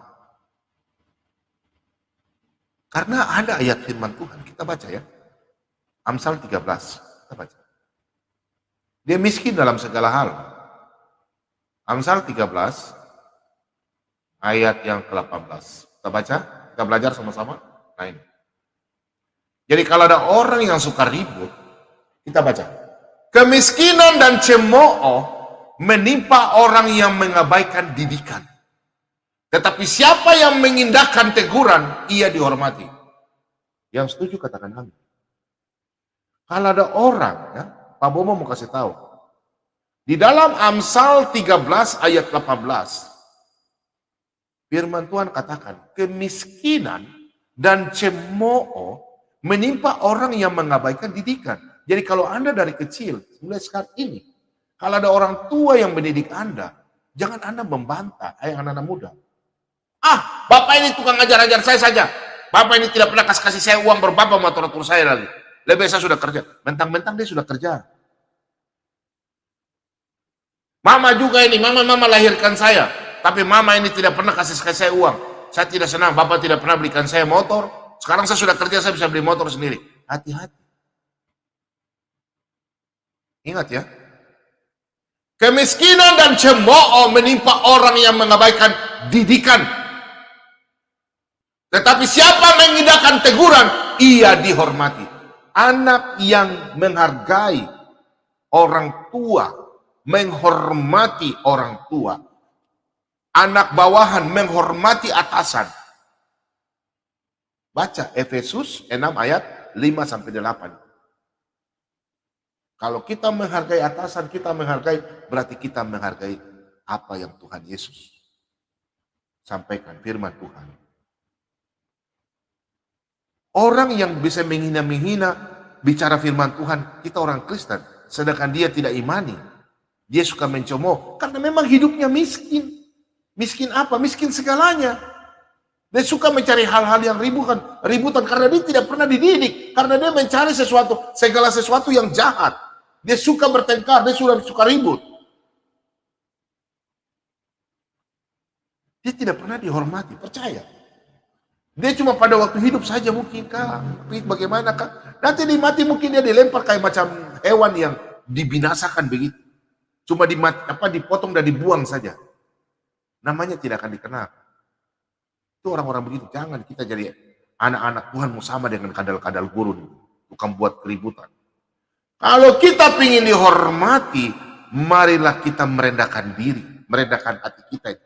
Karena ada ayat firman Tuhan, kita baca ya. Amsal 13, kita baca. Dia miskin dalam segala hal. Amsal 13, ayat yang ke-18. Kita baca, kita belajar sama-sama. Nah ini. Jadi kalau ada orang yang suka ribut, kita baca. Kemiskinan dan cemooh menimpa orang yang mengabaikan didikan. Tetapi siapa yang mengindahkan teguran, ia dihormati. Yang setuju katakan amin. Kalau ada orang, ya, Pak Bomo mau kasih tahu. Di dalam Amsal 13 ayat 18, firman Tuhan katakan, kemiskinan dan cemooh menimpa orang yang mengabaikan didikan. Jadi kalau Anda dari kecil, mulai sekarang ini, kalau ada orang tua yang mendidik Anda, jangan Anda membantah anak-anak muda. Bapak ini tukang ajar-ajar saya saja. Bapak ini tidak pernah kasih saya uang berbapak motor-motor saya lagi. Lebih saya sudah kerja. Mentang-mentang dia sudah kerja. Mama juga ini, mama lahirkan saya. Tapi mama ini tidak pernah kasih saya uang. Saya tidak senang, bapak tidak pernah belikan saya motor. Sekarang saya sudah kerja, saya bisa beli motor sendiri. Hati-hati. Ingat ya. Kemiskinan dan cemooh menimpa orang yang mengabaikan didikan. Tetapi siapa mengindahkan teguran, ia dihormati. Anak yang menghargai orang tua, menghormati orang tua. Anak bawahan menghormati atasan. Baca Efesus 6 ayat 5-8. Kalau kita menghargai atasan, kita menghargai, berarti kita menghargai apa yang Tuhan Yesus sampaikan, firman Tuhan. Orang yang bisa menghina-menghina, bicara firman Tuhan, kita orang Kristen, sedangkan dia tidak imani. Dia suka mencemooh, karena memang hidupnya miskin. Miskin apa? Miskin segalanya. Dia suka mencari hal-hal yang ributan, karena dia tidak pernah dididik. Karena dia mencari segala sesuatu yang jahat. Dia suka bertengkar, dia suka ribut. Dia tidak pernah dihormati, percaya. Dia cuma pada waktu hidup saja mungkin kah? Bagaimana kah? Nanti di mati mungkin dia dilempar kayak macam hewan yang dibinasakan begitu. Cuma dipotong dan dibuang saja. Namanya tidak akan dikenal. Itu orang-orang begitu. Jangan kita jadi anak-anak Tuhan mau sama dengan kadal-kadal gurun. Bukan buat keributan. Kalau kita ingin dihormati, marilah kita merendahkan diri. Merendahkan hati kita.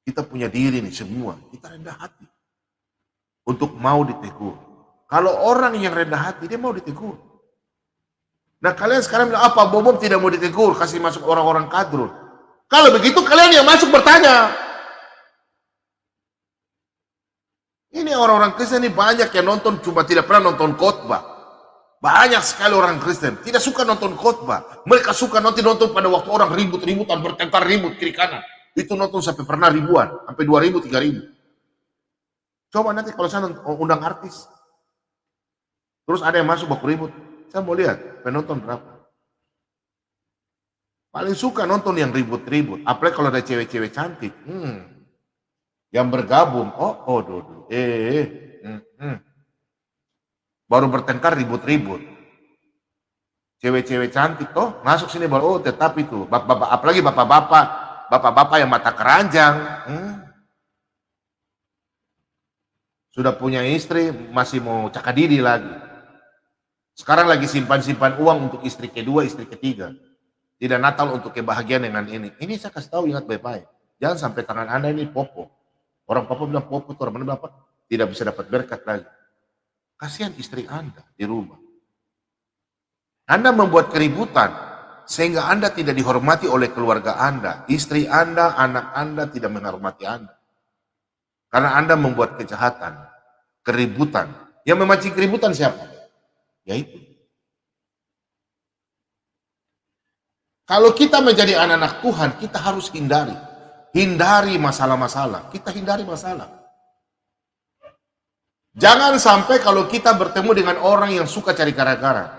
Kita punya diri nih semua. Kita rendah hati. Untuk mau ditegur. Kalau orang yang rendah hati, dia mau ditegur. Nah kalian sekarang bilang, apa Bobom tidak mau ditegur, kasih masuk orang-orang kadrun. Kalau begitu kalian yang masuk bertanya. Ini orang-orang Kristen ini banyak yang nonton, cuma tidak pernah nonton khotbah. Banyak sekali orang Kristen, tidak suka nonton khotbah. Mereka suka nonton pada waktu orang ribut-ributan, bertengkar ribut kiri kanan. Itu nonton sampai pernah ribuan, sampai 2.000, 3.000. Coba nanti kalau saya undang artis, terus ada yang masuk baku ribut, saya mau lihat penonton berapa. Paling suka nonton yang ribut-ribut, apalagi kalau ada cewek-cewek cantik, yang bergabung, baru bertengkar ribut-ribut. Cewek-cewek cantik toh masuk sini baru, tetap itu, bapak-bapak, apalagi bapak-bapak yang mata keranjang, sudah punya istri masih mau cakadidi lagi. Sekarang lagi simpan-simpan uang untuk istri kedua, istri ketiga. Tidak Natal untuk kebahagiaan dengan ini. Ini saya kasih tahu, ingat baik-baik. Jangan sampai tangan Anda ini popo. Orang Papua bilang popo itu orang mana dapat, tidak bisa dapat berkat lagi. Kasihan istri Anda di rumah. Anda membuat keributan sehingga Anda tidak dihormati oleh keluarga Anda. Istri Anda, anak Anda tidak menghormati Anda. Karena Anda membuat kejahatan, keributan. Yang memancing keributan siapa? Yaitu. Kalau kita menjadi anak-anak Tuhan, kita harus hindari masalah-masalah. Kita hindari masalah. Jangan sampai kalau kita bertemu dengan orang yang suka cari gara-gara.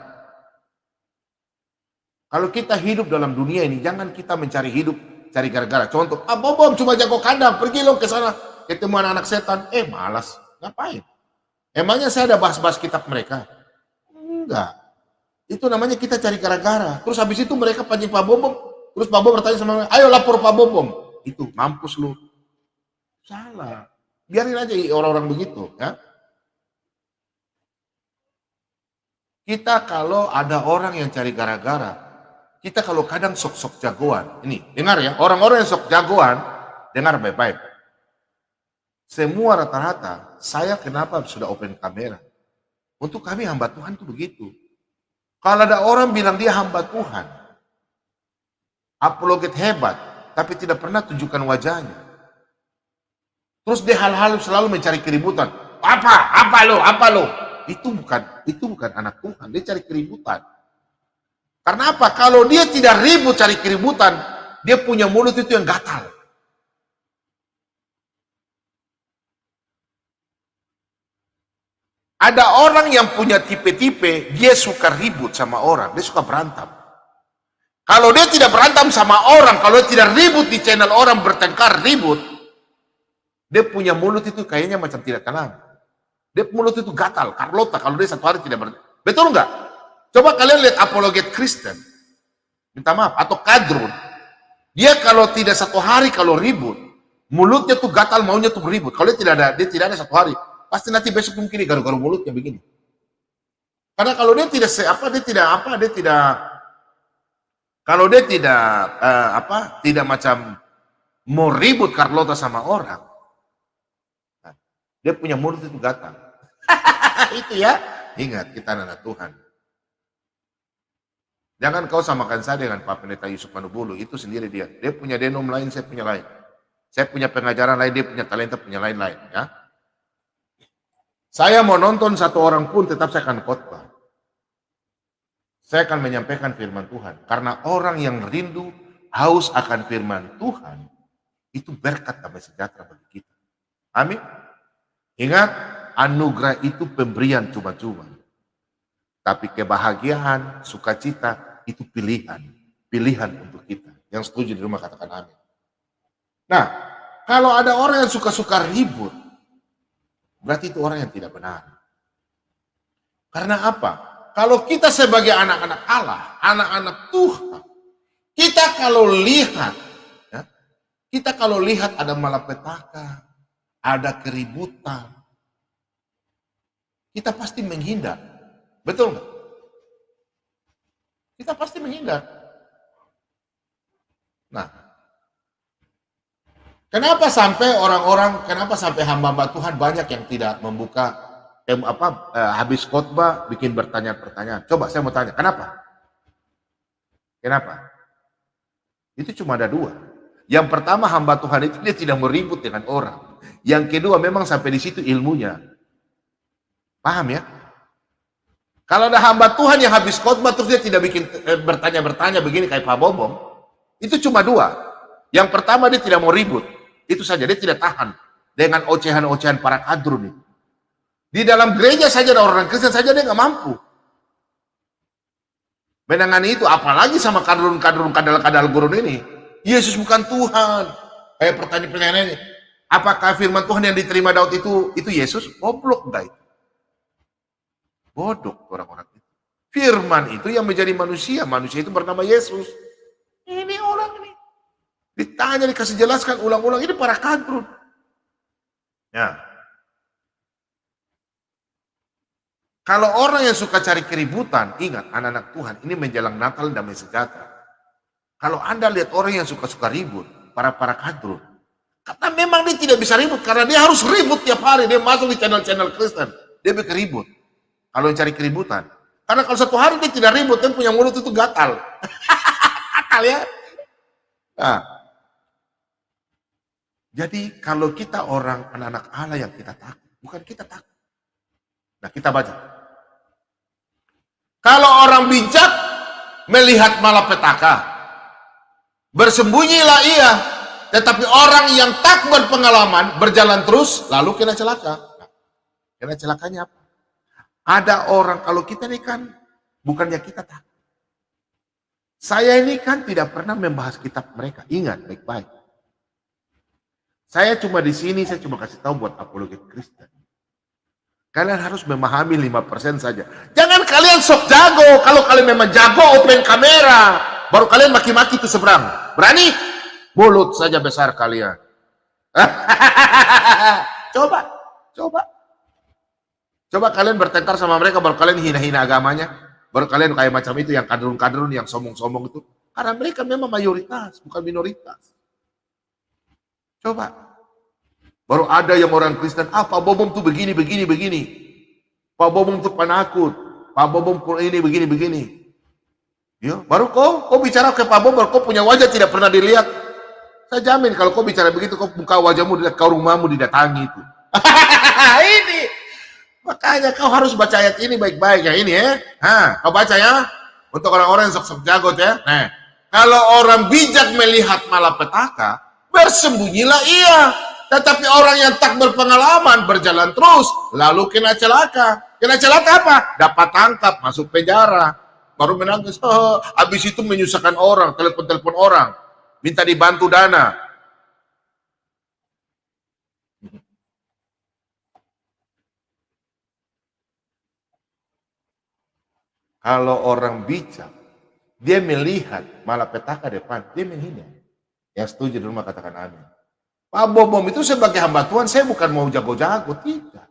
Kalau kita hidup dalam dunia ini, jangan kita mencari hidup cari gara-gara. Contoh, Bobom cuma jago kandang, pergi lo ke sana ketemu anak-anak setan. Malas, ngapain? Emangnya saya ada bahas-bahas kitab mereka? Enggak. Itu namanya kita cari gara-gara. Terus habis itu mereka pancing Pak Bobom. Terus Pak Bobom bertanya sama mereka, ayo lapor Pak Bobom. Itu mampus lu. Salah. Biarin aja orang-orang begitu, ya. Kita kalau ada orang yang cari gara-gara, kita kalau kadang sok-sok jagoan. Ini, dengar ya, orang-orang yang sok jagoan, dengar baik-baik. Semua rata-rata, saya kenapa sudah open kamera? Untuk kami hamba Tuhan itu begitu. Kalau ada orang bilang dia hamba Tuhan, apologet hebat, tapi tidak pernah tunjukkan wajahnya. Terus dia hal-hal selalu mencari keributan. Apa lo? Itu bukan anak Tuhan, dia cari keributan. Karena apa? Kalau dia tidak ribut cari keributan, dia punya mulut itu yang gatal. Ada orang yang punya tipe-tipe, dia suka ribut sama orang, dia suka berantem. Kalau dia tidak berantem sama orang, kalau dia tidak ribut di channel orang bertengkar ribut, dia punya mulut itu kayaknya macam tidak tenang. Dia mulut itu gatal, Carlota kalau dia satu hari tidak berantem. Betul enggak? Coba kalian lihat apologet Kristen, minta maaf, atau kadrun. Dia kalau tidak satu hari kalau ribut, mulutnya tuh gatal, maunya tuh ribut. Kalau dia tidak ada satu hari, pasti nanti besok mungkin garu-garu mulutnya begini. Karena kalau dia tidak tidak macam mau ribut Carlota sama orang, dia punya mulut itu gatal. Itu ya, ingat kita anak Tuhan. Jangan kau samakan saya dengan Pak Pendeta Yusuf Manubulu, itu sendiri dia. Dia punya denom lain, saya punya lain. Saya punya pengajaran lain, dia punya talenta, punya lain-lain. Ya. Saya mau nonton satu orang pun tetap saya akan khotbah. Saya akan menyampaikan firman Tuhan. Karena orang yang rindu, haus akan firman Tuhan, itu berkat damai sejahtera bagi kita. Amin. Ingat, anugerah itu pemberian cuma-cuma. Tapi kebahagiaan, sukacita itu pilihan. Pilihan untuk kita. Yang setuju di rumah katakan amin. Nah, kalau ada orang yang suka-suka ribut, berarti itu orang yang tidak benar. Karena apa? Kalau kita sebagai anak-anak Allah, anak-anak Tuhan, kita kalau lihat ada malapetaka, ada keributan, kita pasti menghindar. Betul nggak? Kita pasti menghindar. Nah, kenapa sampai hamba-hamba Tuhan banyak yang tidak membuka habis khotbah bikin bertanya-pertanyaan. Coba saya mau tanya, kenapa? Kenapa? Itu cuma ada dua. Yang pertama, hamba Tuhan itu dia tidak meribut dengan orang. Yang kedua, memang sampai di situ ilmunya. Paham ya? Kalau ada hamba Tuhan yang habis khotbah terus dia tidak bikin bertanya-bertanya begini kayak Pak Bobom, itu cuma dua. Yang pertama, dia tidak mau ribut. Itu saja, dia tidak tahan dengan ocehan-ocehan para kadrun itu. Di dalam gereja saja ada orang Kristen saja dia nggak mampu menangani itu, apalagi sama kadrun-kadrun kadal-kadal gurun ini. Yesus bukan Tuhan. Kayak pertanyaan-pertanyaan ini, apakah firman Tuhan yang diterima Daud itu Yesus? Goblok enggak itu? Bodoh orang-orang itu. Firman itu yang menjadi manusia itu bernama Yesus. Ini orang ini ditanya, dikasih jelaskan ulang-ulang, ini para kadrun. Ya. Kalau orang yang suka cari keributan, ingat anak-anak Tuhan, ini menjelang Natal damai sejahtera. Kalau Anda lihat orang yang suka-suka ribut, para kadrun, karena memang dia tidak bisa ribut, karena dia harus ribut tiap hari, dia masuk di channel-channel Kristen, dia bikin ribut. Kalau yang cari keributan, karena kalau satu hari dia tidak ribut, dia punya mulut itu gatal. Gatal ya. Nah, jadi kalau kita orang anak-anak Allah yang kita takut, bukan kita takut. Nah, kita baca. Kalau orang bijak melihat malapetaka, bersembunyilah ia. Tetapi orang yang tak berpengalaman berjalan terus, lalu kena celaka. Nah, kena celakanya apa? Ada orang, kalau kita ini kan, bukannya kita takut. Saya ini kan tidak pernah membahas kitab mereka. Ingat baik-baik. Saya cuma di sini, saya cuma kasih tahu buat apologet Kristen. Kalian harus memahami 5% saja. Jangan kalian sok jago. Kalau kalian memang jago, open kamera. Baru kalian maki-maki itu seberang. Berani? Mulut saja besar kalian. Coba kalian bertengkar sama mereka, baru kalian hina-hina agamanya. Baru kalian kayak macam itu, yang kadrun-kadrun, yang sombong-sombong itu. Karena mereka memang mayoritas, bukan minoritas. Coba. Baru ada yang orang Kristen, Pak Bobom tuh begini. Pak Bobom tuh penakut. Pak Bobom ini begini. Ya, baru kau bicara ke Pak Bobom, kau punya wajah tidak pernah dilihat. Saya jamin kalau kau bicara begitu, kau buka wajahmu, dilihat kau rumahmu didatangi itu. Ini. Makanya kau harus baca ayat ini baik-baik ya ini ya. Kau baca ya. Untuk orang-orang yang sok-sok jago ya. Nah, kalau orang bijak melihat malapetaka, bersembunyilah ia. Tetapi orang yang tak berpengalaman berjalan terus, lalu kena celaka. Kena celaka apa? Dapat tangkap, masuk penjara. Baru menangis. Habis itu menyusahkan orang, telepon orang. Minta dibantu dana. Kalau orang bijak, dia melihat malapetaka depan, dia menghindar. Yang setuju di rumah katakan amin. Pak Bobom itu sebagai hamba Tuhan, saya bukan mau jago-jago, tidak.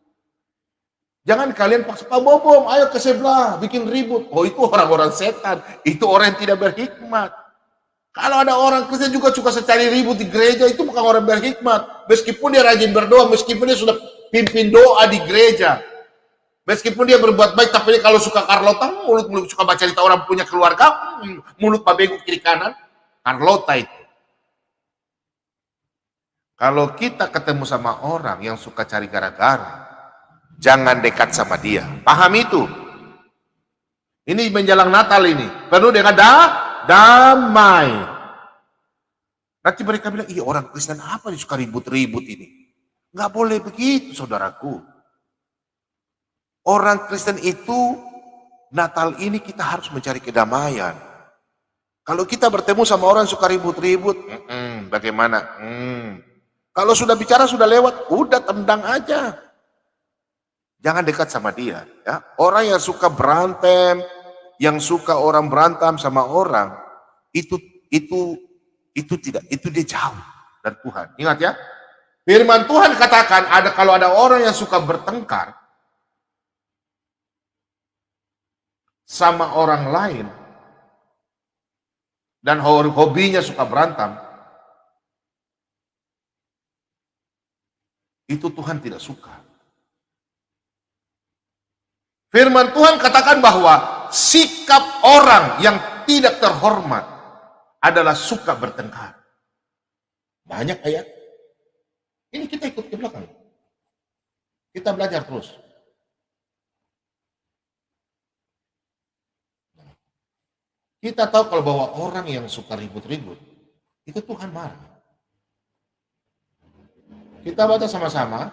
Jangan kalian paksa, Pak Bobom, ayo ke sebelah, bikin ribut. Itu orang-orang setan, itu orang yang tidak berhikmat. Kalau ada orang Kristen juga suka secari ribut di gereja, itu bukan orang berhikmat. Meskipun dia rajin berdoa, meskipun dia sudah pimpin doa di gereja. Meskipun dia berbuat baik, tapi dia kalau suka Carlota, mulut suka baca cerita orang punya keluarga, mulut pabegu kiri kanan, Carlota itu. Kalau kita ketemu sama orang yang suka cari gara-gara, jangan dekat sama dia. Paham itu? Ini menjelang Natal ini. Penuh dengan damai. Nanti mereka bilang, orang Kristen apa yang suka ribut-ribut ini? Nggak boleh begitu, saudaraku. Orang Kristen itu Natal ini kita harus mencari kedamaian. Kalau kita bertemu sama orang suka ribut-ribut, bagaimana? Kalau sudah bicara sudah lewat, udah tendang aja. Jangan dekat sama dia. Ya. Orang yang suka berantem, yang suka orang berantem sama orang, itu tidak, itu dia jauh dari Tuhan. Ingat ya, firman Tuhan katakan kalau ada orang yang suka bertengkar sama orang lain dan hobinya suka berantem, itu Tuhan tidak suka. Firman Tuhan katakan bahwa sikap orang yang tidak terhormat adalah suka bertengkar. Banyak ayat. Ini kita ikut ke belakang. Kita belajar terus. Kita tahu kalau bahwa orang yang suka ribut-ribut, itu Tuhan marah. Kita baca sama-sama.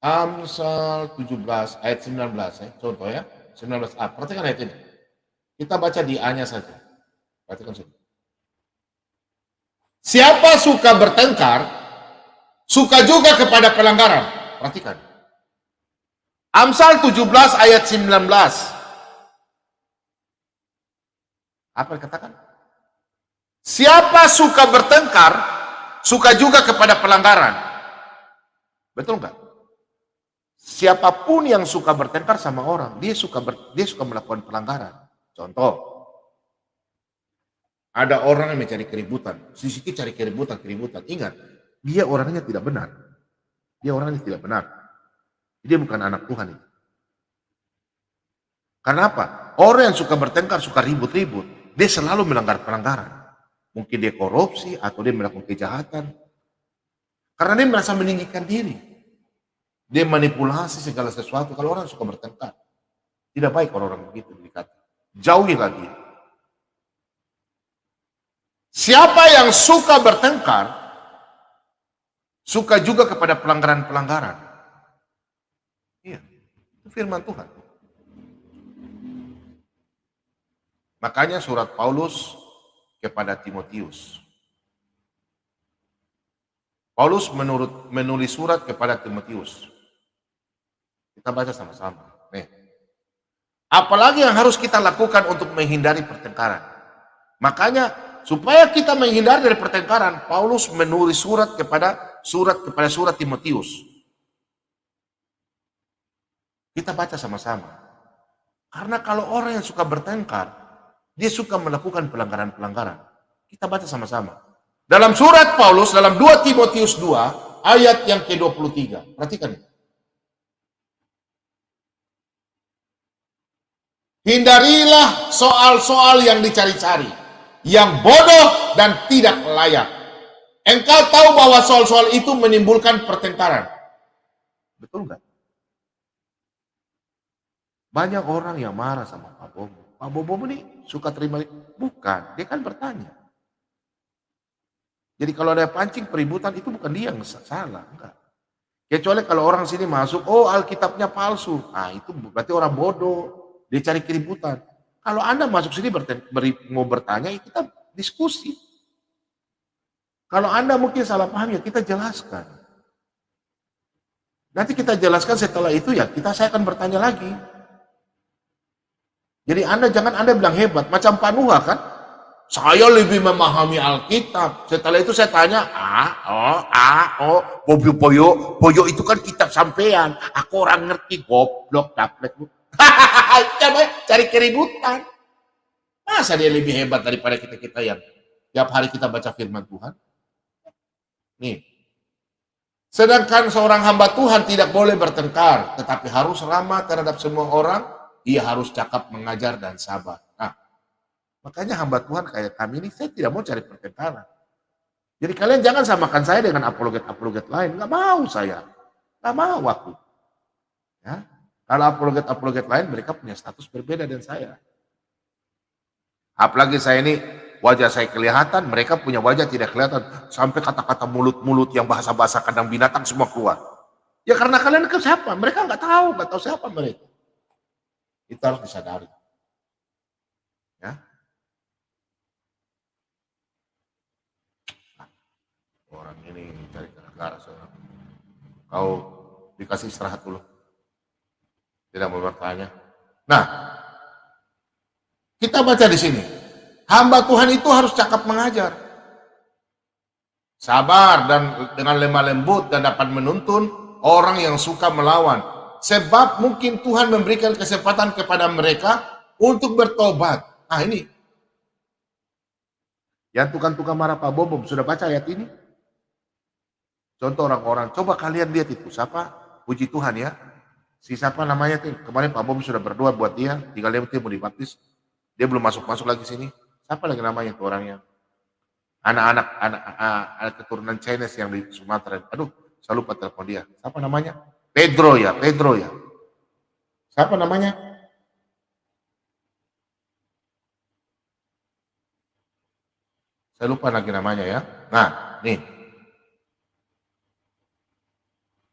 Amsal 17 ayat 19 ya, contoh ya, 19a. Perhatikan ayat ini. Kita baca di A-nya saja. Perhatikan sini. Siapa suka bertengkar, suka juga kepada pelanggaran. Perhatikan. Amsal 17 ayat 19. Apa yang dikatakan? Siapa suka bertengkar, suka juga kepada pelanggaran. Betul enggak? Siapapun yang suka bertengkar sama orang, dia suka melakukan pelanggaran. Contoh, ada orang yang mencari keributan, Sisiki cari keributan. Ingat, dia orangnya tidak benar. Dia orangnya tidak benar. Dia bukan anak Tuhan itu. Karena apa? Orang yang suka bertengkar, suka ribut-ribut, dia selalu melanggar pelanggaran. Mungkin dia korupsi atau dia melakukan kejahatan. Karena dia merasa meninggikan diri. Dia manipulasi segala sesuatu. Kalau orang suka bertengkar, tidak baik kalau orang begitu dikatakan. Jauhi lagi. Siapa yang suka bertengkar, suka juga kepada pelanggaran-pelanggaran. Iya, itu firman Tuhan. Makanya surat Paulus kepada Timotius. Paulus menulis surat kepada Timotius. Kita baca sama-sama. Nih. Apalagi yang harus kita lakukan untuk menghindari pertengkaran. Makanya supaya kita menghindari dari pertengkaran, Paulus menulis surat kepada surat Timotius. Kita baca sama-sama. Karena kalau orang yang suka bertengkar, dia suka melakukan pelanggaran-pelanggaran. Kita baca sama-sama. Dalam surat Paulus, dalam 2 Timotius 2, ayat yang ke-23. Perhatikan. Hindarilah soal-soal yang dicari-cari, yang bodoh dan tidak layak. Engkau tahu bahwa soal-soal itu menimbulkan pertengkaran. Betul nggak? Banyak orang yang marah sama Pak Bobo. Pak Bobo ini suka terima, bukan, dia kan bertanya. Jadi kalau ada pancing peributan itu bukan dia yang salah, enggak. Kecuali kalau orang sini masuk, oh Alkitabnya palsu. Ah itu berarti orang bodoh. Dia cari keributan. Kalau Anda masuk sini mau bertanya, ya kita diskusi. Kalau Anda mungkin salah paham, ya kita jelaskan. Nanti kita jelaskan setelah itu ya, saya akan bertanya lagi. Jadi jangan Anda bilang hebat, macam Panuha kan? Saya lebih memahami Alkitab. Setelah itu saya tanya, Boyo itu kan kitab sampean. Aku orang ngerti, goblok, daplek. Cari keributan. Masa dia lebih hebat daripada kita yang tiap hari kita baca firman Tuhan? Nih. Sedangkan seorang hamba Tuhan tidak boleh bertengkar, tetapi harus ramah terhadap semua orang. Dia harus cakap, mengajar, dan sabar. Nah, makanya hamba Tuhan kayak kami ini, saya tidak mau cari pertengkaran. Jadi kalian jangan samakan saya dengan apologet-apologet lain. Nggak mau saya. Nggak mau aku. Ya. Kalau apologet-apologet lain, mereka punya status berbeda dengan saya. Apalagi saya ini, wajah saya kelihatan, mereka punya wajah tidak kelihatan. Sampai kata-kata mulut-mulut yang bahasa-bahasa kandang binatang semua keluar. Ya karena kalian ke siapa? Mereka nggak tahu siapa mereka. Itu harus disadari. Ya. Orang ini cari gara-gara seorang. Kau dikasih istirahat dulu. Tidak mau bertanya. Nah, kita baca di sini. Hamba Tuhan itu harus cakap mengajar. Sabar dan dengan lemah lembut dan dapat menuntun orang yang suka melawan. Sebab mungkin Tuhan memberikan kesempatan kepada mereka untuk bertobat. Nah ini. Yang tukang-tukang marah Pak Bobom, sudah baca ayat ini? Contoh orang-orang, coba kalian lihat itu. Siapa? Puji Tuhan ya. Si siapa namanya tuh? Kemarin Pak Bobom sudah berdoa buat dia. Tinggal dia mau dibaptis. Dia belum masuk-masuk lagi sini. Siapa lagi namanya tuh orangnya? Anak keturunan Chinese yang di Sumatera. Aduh, saya lupa telepon dia. Siapa namanya? Pedro ya. Siapa namanya? Saya lupa lagi namanya ya. Nah, nih.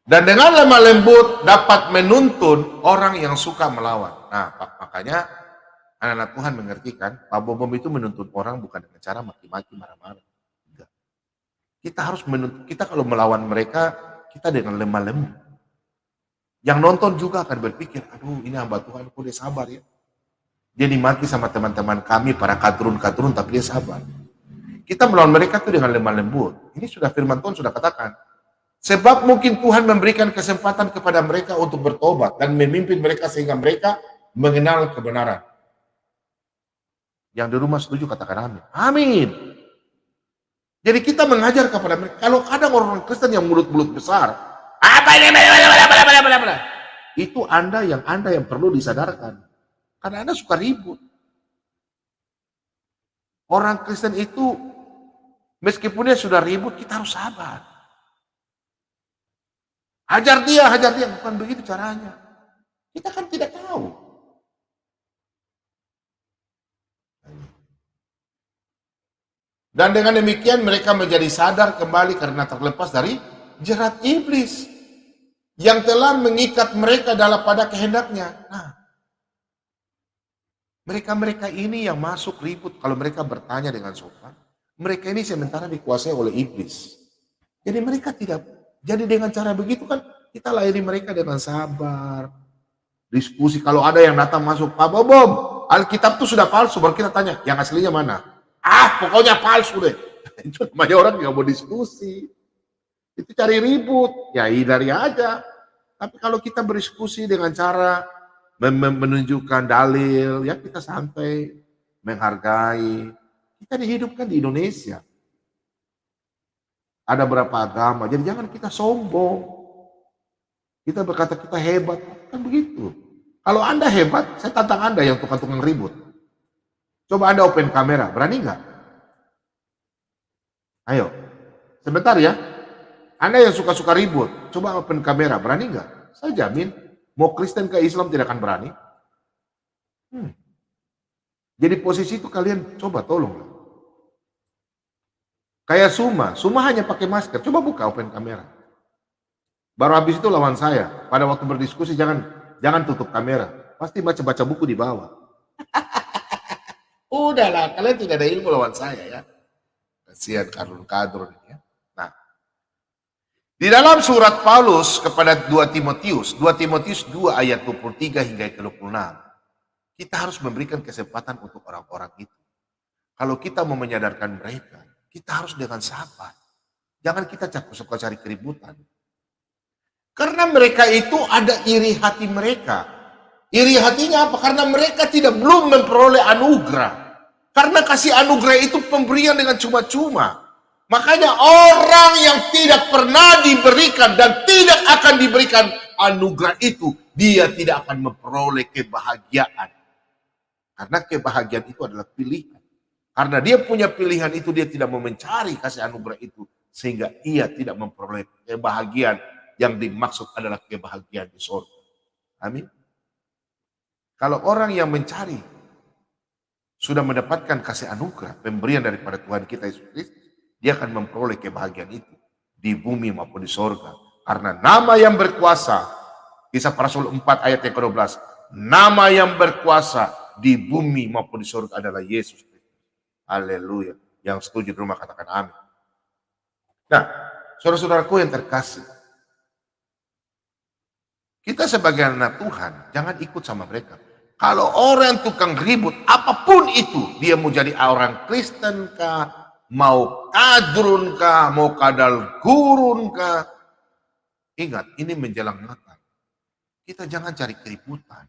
Dan dengan lemah lembut dapat menuntun orang yang suka melawan. Nah, makanya anak-anak Tuhan mengerti kan, Pak Bobom itu menuntun orang bukan dengan cara maki-maki, marah-marah. Kita harus menuntut, kita kalau melawan mereka, kita dengan lemah lembut. Yang nonton juga akan berpikir, aduh ini hamba Tuhan, kok dia sabar ya. Dia dimaki sama teman-teman kami, para kadrun-kadrun, tapi dia sabar. Kita melawan mereka itu dengan lemah lembut. Ini sudah firman Tuhan sudah katakan. Sebab mungkin Tuhan memberikan kesempatan kepada mereka untuk bertobat dan memimpin mereka sehingga mereka mengenal kebenaran. Yang di rumah setuju katakan amin. Amin. Jadi kita mengajar kepada mereka. Kalau kadang orang Kristen yang mulut-mulut besar, apa ini? Itu Anda yang perlu disadarkan. Karena Anda suka ribut. Orang Kristen itu meskipun dia sudah ribut, kita harus sabar. Hajar dia, bukan begitu caranya. Kita kan tidak tahu. Dan dengan demikian mereka menjadi sadar kembali karena terlepas dari jerat iblis yang telah mengikat mereka dalam pada kehendaknya. Nah, mereka-mereka ini yang masuk ribut kalau mereka bertanya dengan sopan. Mereka ini sementara dikuasai oleh iblis. Jadi mereka tidak, jadi dengan cara begitu kan kita layani mereka dengan sabar. Diskusi, kalau ada yang datang masuk, Pak Bobom, Alkitab itu sudah palsu, baru kita tanya, yang aslinya mana? Pokoknya palsu deh. Itu namanya orang nggak mau diskusi. Itu cari ribut, ya hindari aja. Tapi kalau kita berdiskusi dengan cara menunjukkan dalil, ya kita santai, menghargai. Kita dihidupkan di Indonesia. Ada berapa agama, jadi jangan kita sombong. Kita berkata kita hebat, kan begitu. Kalau Anda hebat, saya tantang Anda yang tukang-tukang ribut. Coba Anda open kamera, berani nggak? Ayo, sebentar ya. Anda yang suka-suka ribut, coba open kamera, berani nggak? Saya jamin, mau Kristen ke Islam tidak akan berani. Jadi posisi itu kalian coba tolong. Kayak Suma hanya pakai masker, coba buka open kamera. Baru habis itu lawan saya, pada waktu berdiskusi jangan tutup kamera, pasti baca-baca buku di bawah. Udahlah, kalian tidak ada ilmu lawan saya ya. Kasihan kadrun-kadrun ya. Nah, di dalam surat Paulus kepada 2 Timotius 2 ayat 23 hingga 26, kita harus memberikan kesempatan untuk orang-orang itu. Kalau kita mau menyadarkan mereka, kita harus dengan sabar. Jangan kita suka cari keributan. Karena mereka itu ada iri hati mereka. Iri hatinya apa? Karena mereka belum memperoleh anugerah. Karena kasih anugerah itu pemberian dengan cuma-cuma. Makanya orang yang tidak pernah diberikan dan tidak akan diberikan anugerah itu, dia tidak akan memperoleh kebahagiaan. Karena kebahagiaan itu adalah pilihan. Karena dia punya pilihan itu, dia tidak mau mencari kasih anugerah itu. Sehingga ia tidak memperoleh kebahagiaan yang dimaksud adalah kebahagiaan di surga. Amin. Kalau orang yang mencari sudah mendapatkan kasih anugerah, pemberian daripada Tuhan kita Yesus Kristus, dia akan memperoleh kebahagiaan itu di bumi maupun di surga. Karena nama yang berkuasa, Kisah Para Rasul 4 ayat yang ke-12, nama yang berkuasa di bumi maupun di surga adalah Yesus. Haleluya. Yang setuju di rumah katakan amin. Nah, saudara-saudaraku yang terkasih, kita sebagai anak Tuhan, jangan ikut sama mereka. Kalau orang tukang ribut, apapun itu, dia mau jadi orang Kristen kah, mau kadrun kah, mau kadal gurun kah, ingat, ini menjelang Natal. Kita jangan cari keributan.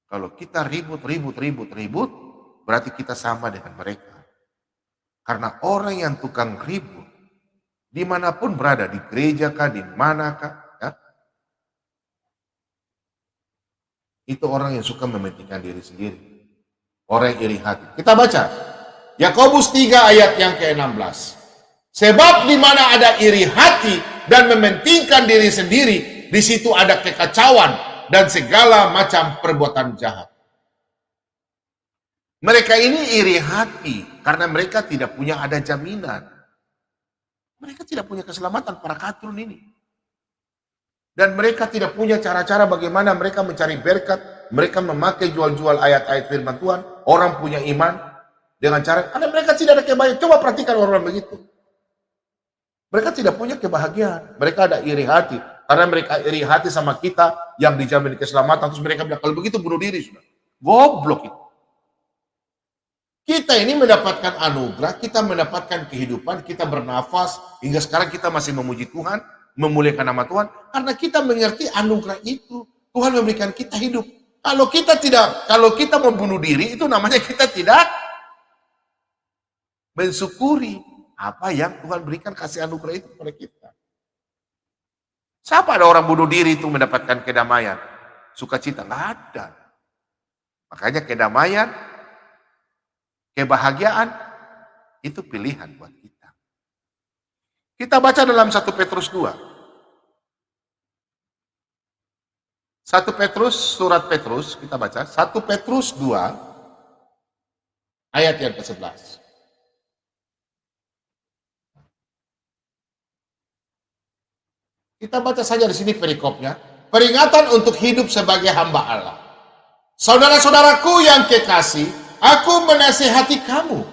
Kalau kita ribut, berarti kita sama dengan mereka. Karena orang yang tukang ribut, dimanapun berada, di gereja kah, di manakah, ya, itu orang yang suka mementingkan diri sendiri. Orang yang iri hati. Kita baca, Yakobus 3 ayat yang ke-16. Sebab di mana ada iri hati dan mementingkan diri sendiri, di situ ada kekacauan dan segala macam perbuatan jahat. Mereka ini iri hati karena mereka tidak punya ada jaminan. Mereka tidak punya keselamatan para kadrun ini. Dan mereka tidak punya cara-cara bagaimana mereka mencari berkat. Mereka memakai jual-jual ayat-ayat firman Tuhan. Orang punya iman dengan cara, karena mereka tidak ada kebahagiaan. Coba perhatikan orang begitu. Mereka tidak punya kebahagiaan. Mereka ada iri hati. Karena mereka iri hati sama kita yang dijamin keselamatan. Terus mereka bilang, kalau begitu bunuh diri. Sudah. Goblok itu. Kita ini mendapatkan anugerah, kita mendapatkan kehidupan, kita bernafas. Hingga sekarang kita masih memuji Tuhan, memuliakan nama Tuhan. Karena kita mengerti anugerah itu. Tuhan memberikan kita hidup. Kalau kita mau bunuh diri, itu namanya kita tidak mensyukuri apa yang Tuhan berikan kasih anugerah itu kepada kita. Siapa ada orang bunuh diri itu mendapatkan kedamaian? Sukacita? Nggak ada. Makanya kedamaian, kebahagiaan, itu pilihan buat kita. Kita baca dalam 1 Petrus 2. 1 Petrus, surat Petrus, kita baca. 1 Petrus 2, ayat yang ke-11. Kita baca saja di sini perikopnya. Peringatan untuk hidup sebagai hamba Allah. Saudara-saudaraku yang kekasih, aku menasihati kamu,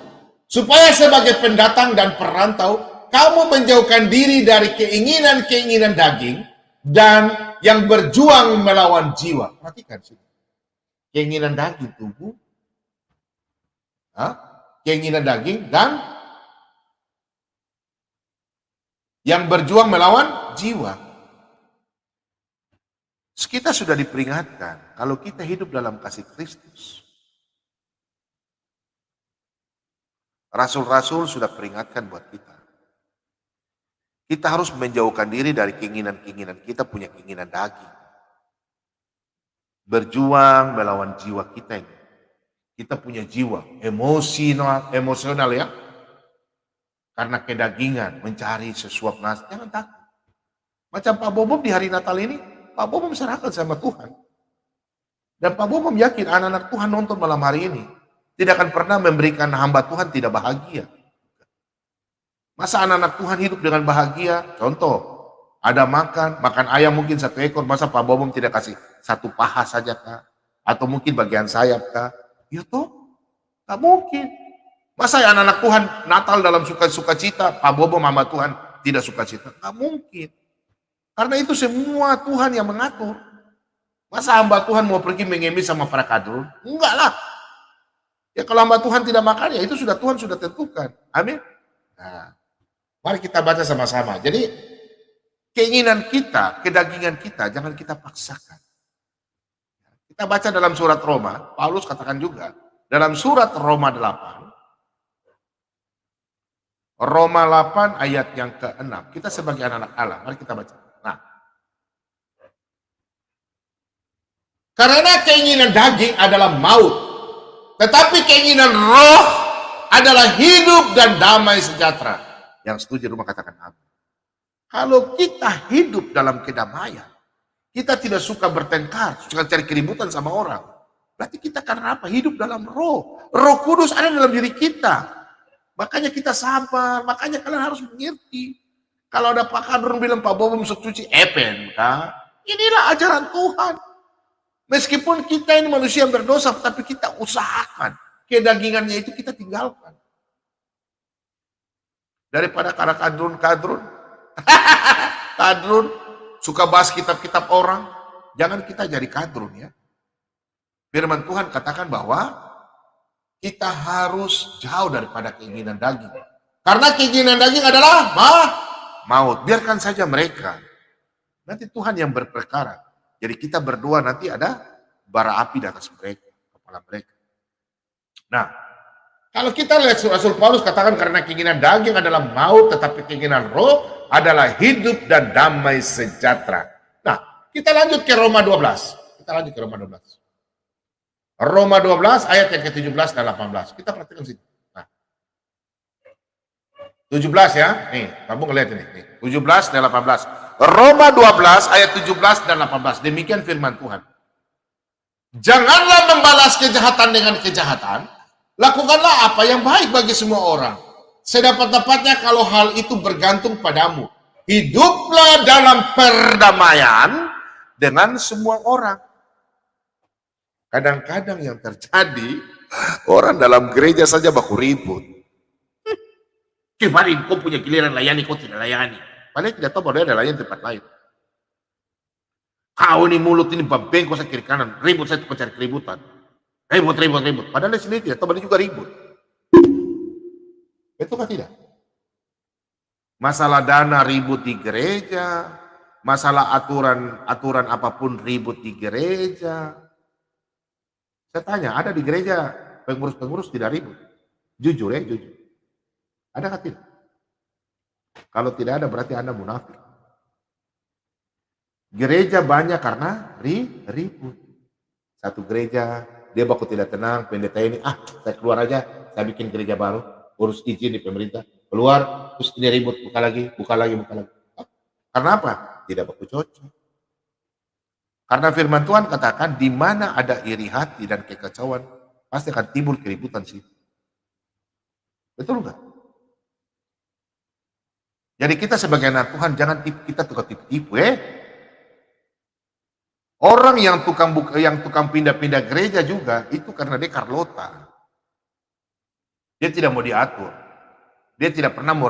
supaya sebagai pendatang dan perantau, kamu menjauhkan diri dari keinginan-keinginan daging, dan yang berjuang melawan jiwa. Perhatikan sini. Keinginan daging tubuh, keinginan daging, dan yang berjuang melawan jiwa. Kita sudah diperingatkan, kalau kita hidup dalam kasih Kristus, rasul-rasul sudah peringatkan buat kita. Kita harus menjauhkan diri dari keinginan-keinginan kita, punya keinginan daging. Berjuang melawan jiwa kita ini. Kita punya jiwa emosional ya. Karena kedagingan, mencari sesuap nasi, jangan takut. Macam Pak Bobom di hari Natal ini, Pak Bobom serahkan sama Tuhan. Dan Pak Bobom yakin anak-anak Tuhan nonton malam hari ini tidak akan pernah memberikan hamba Tuhan tidak bahagia. Masa anak-anak Tuhan hidup dengan bahagia? Contoh, ada makan ayam mungkin 1 ekor, masa Pak Bobom tidak kasih 1 paha saja kah? Atau mungkin bagian sayap kah? Ya toh, tak mungkin. Masa anak-anak Tuhan Natal dalam sukacita, Pak Bobom hamba Tuhan tidak sukacita? Tak mungkin. Karena itu semua Tuhan yang mengatur. Masa hamba Tuhan mau pergi mengemis sama para kadrun? Enggak lah. Ya kalau hamba Tuhan tidak makan, ya itu sudah Tuhan sudah tentukan. Amin. Nah, mari kita baca sama-sama. Jadi keinginan kita, kedagingan kita, jangan kita paksakan. Kita baca dalam surat Roma, Paulus katakan juga, dalam surat Roma 8, Roma 8 ayat yang ke-6. Kita sebagai anak-anak Allah, mari kita baca. Nah, karena keinginan daging adalah maut, tetapi keinginan roh adalah hidup dan damai sejahtera. Yang setuju rumah katakan amin. Kalau kita hidup dalam kedamaian, kita tidak suka bertengkar, suka cari keributan sama orang, berarti kita karena apa? Hidup dalam roh. Roh Kudus ada dalam diri kita. Makanya kita sabar, makanya kalian harus mengerti. Kalau ada Pak Kadrun bilang Pak Bobom sok cuci epen, kak. Inilah ajaran Tuhan. Meskipun kita ini manusia yang berdosa, tapi kita usahakan. Kedagingannya itu kita tinggalkan. Daripada karena kadrun, kadrun, suka bahas kitab-kitab orang, jangan kita jadi kadrun ya. Firman Tuhan katakan bahwa kita harus jauh daripada keinginan daging. Karena keinginan daging adalah maut. Biarkan saja mereka. Nanti Tuhan yang berperkara. Jadi kita berdua nanti ada bara api di atas mereka, kepala mereka. Nah, kalau kita lihat Rasul Paulus katakan karena keinginan daging adalah maut, tetapi keinginan roh adalah hidup dan damai sejahtera. Nah, kita lanjut ke Roma 12. Kita lanjut ke Roma 12. Roma 12 ayat yang ke-17 dan 18. Kita perhatikan sini. Nah, 17 ya. Nih, kamu ngelihat ini. Nih, 17 dan 18. Roma 12 ayat 17 dan 18. Demikian firman Tuhan. Janganlah membalas kejahatan dengan kejahatan. Lakukanlah apa yang baik bagi semua orang. Sedapat-dapatnya kalau hal itu bergantung padamu. Hiduplah dalam perdamaian dengan semua orang. Kadang-kadang yang terjadi, orang dalam gereja saja baku ribut. Kemarin kau punya giliran layani, kau tidak layani. Padahal tidak tahu bahwa ada layani tempat lain. Kau ini mulut ini babengkos saya kiri kanan. Ribut saya itu mencari keributan. Ribut. Padahal di sini tidak tahu, juga ribut. Betul kan tidak? Masalah dana ribut di gereja. Masalah aturan apapun ribut di gereja. Saya tanya, ada di gereja pengurus-pengurus tidak ribut? Jujur ya, jujur. Adakah tidak? Kalau tidak ada berarti Anda munafik. Gereja banyak karena ribut. Satu gereja, dia baku tidak tenang, pendeta ini, saya keluar aja, saya bikin gereja baru, urus izin di pemerintah, keluar, terus ini ribut, buka lagi. Karena apa? Tidak baku cocok. Karena firman Tuhan katakan, di mana ada iri hati dan kekacauan, pasti akan timbul keributan sih. Betul enggak? Jadi kita sebagai anak Tuhan, jangan kita tukang tipu-tipu Orang yang tukang pindah-pindah gereja juga, itu karena dia Carlota. Dia tidak mau diatur. Dia tidak pernah mau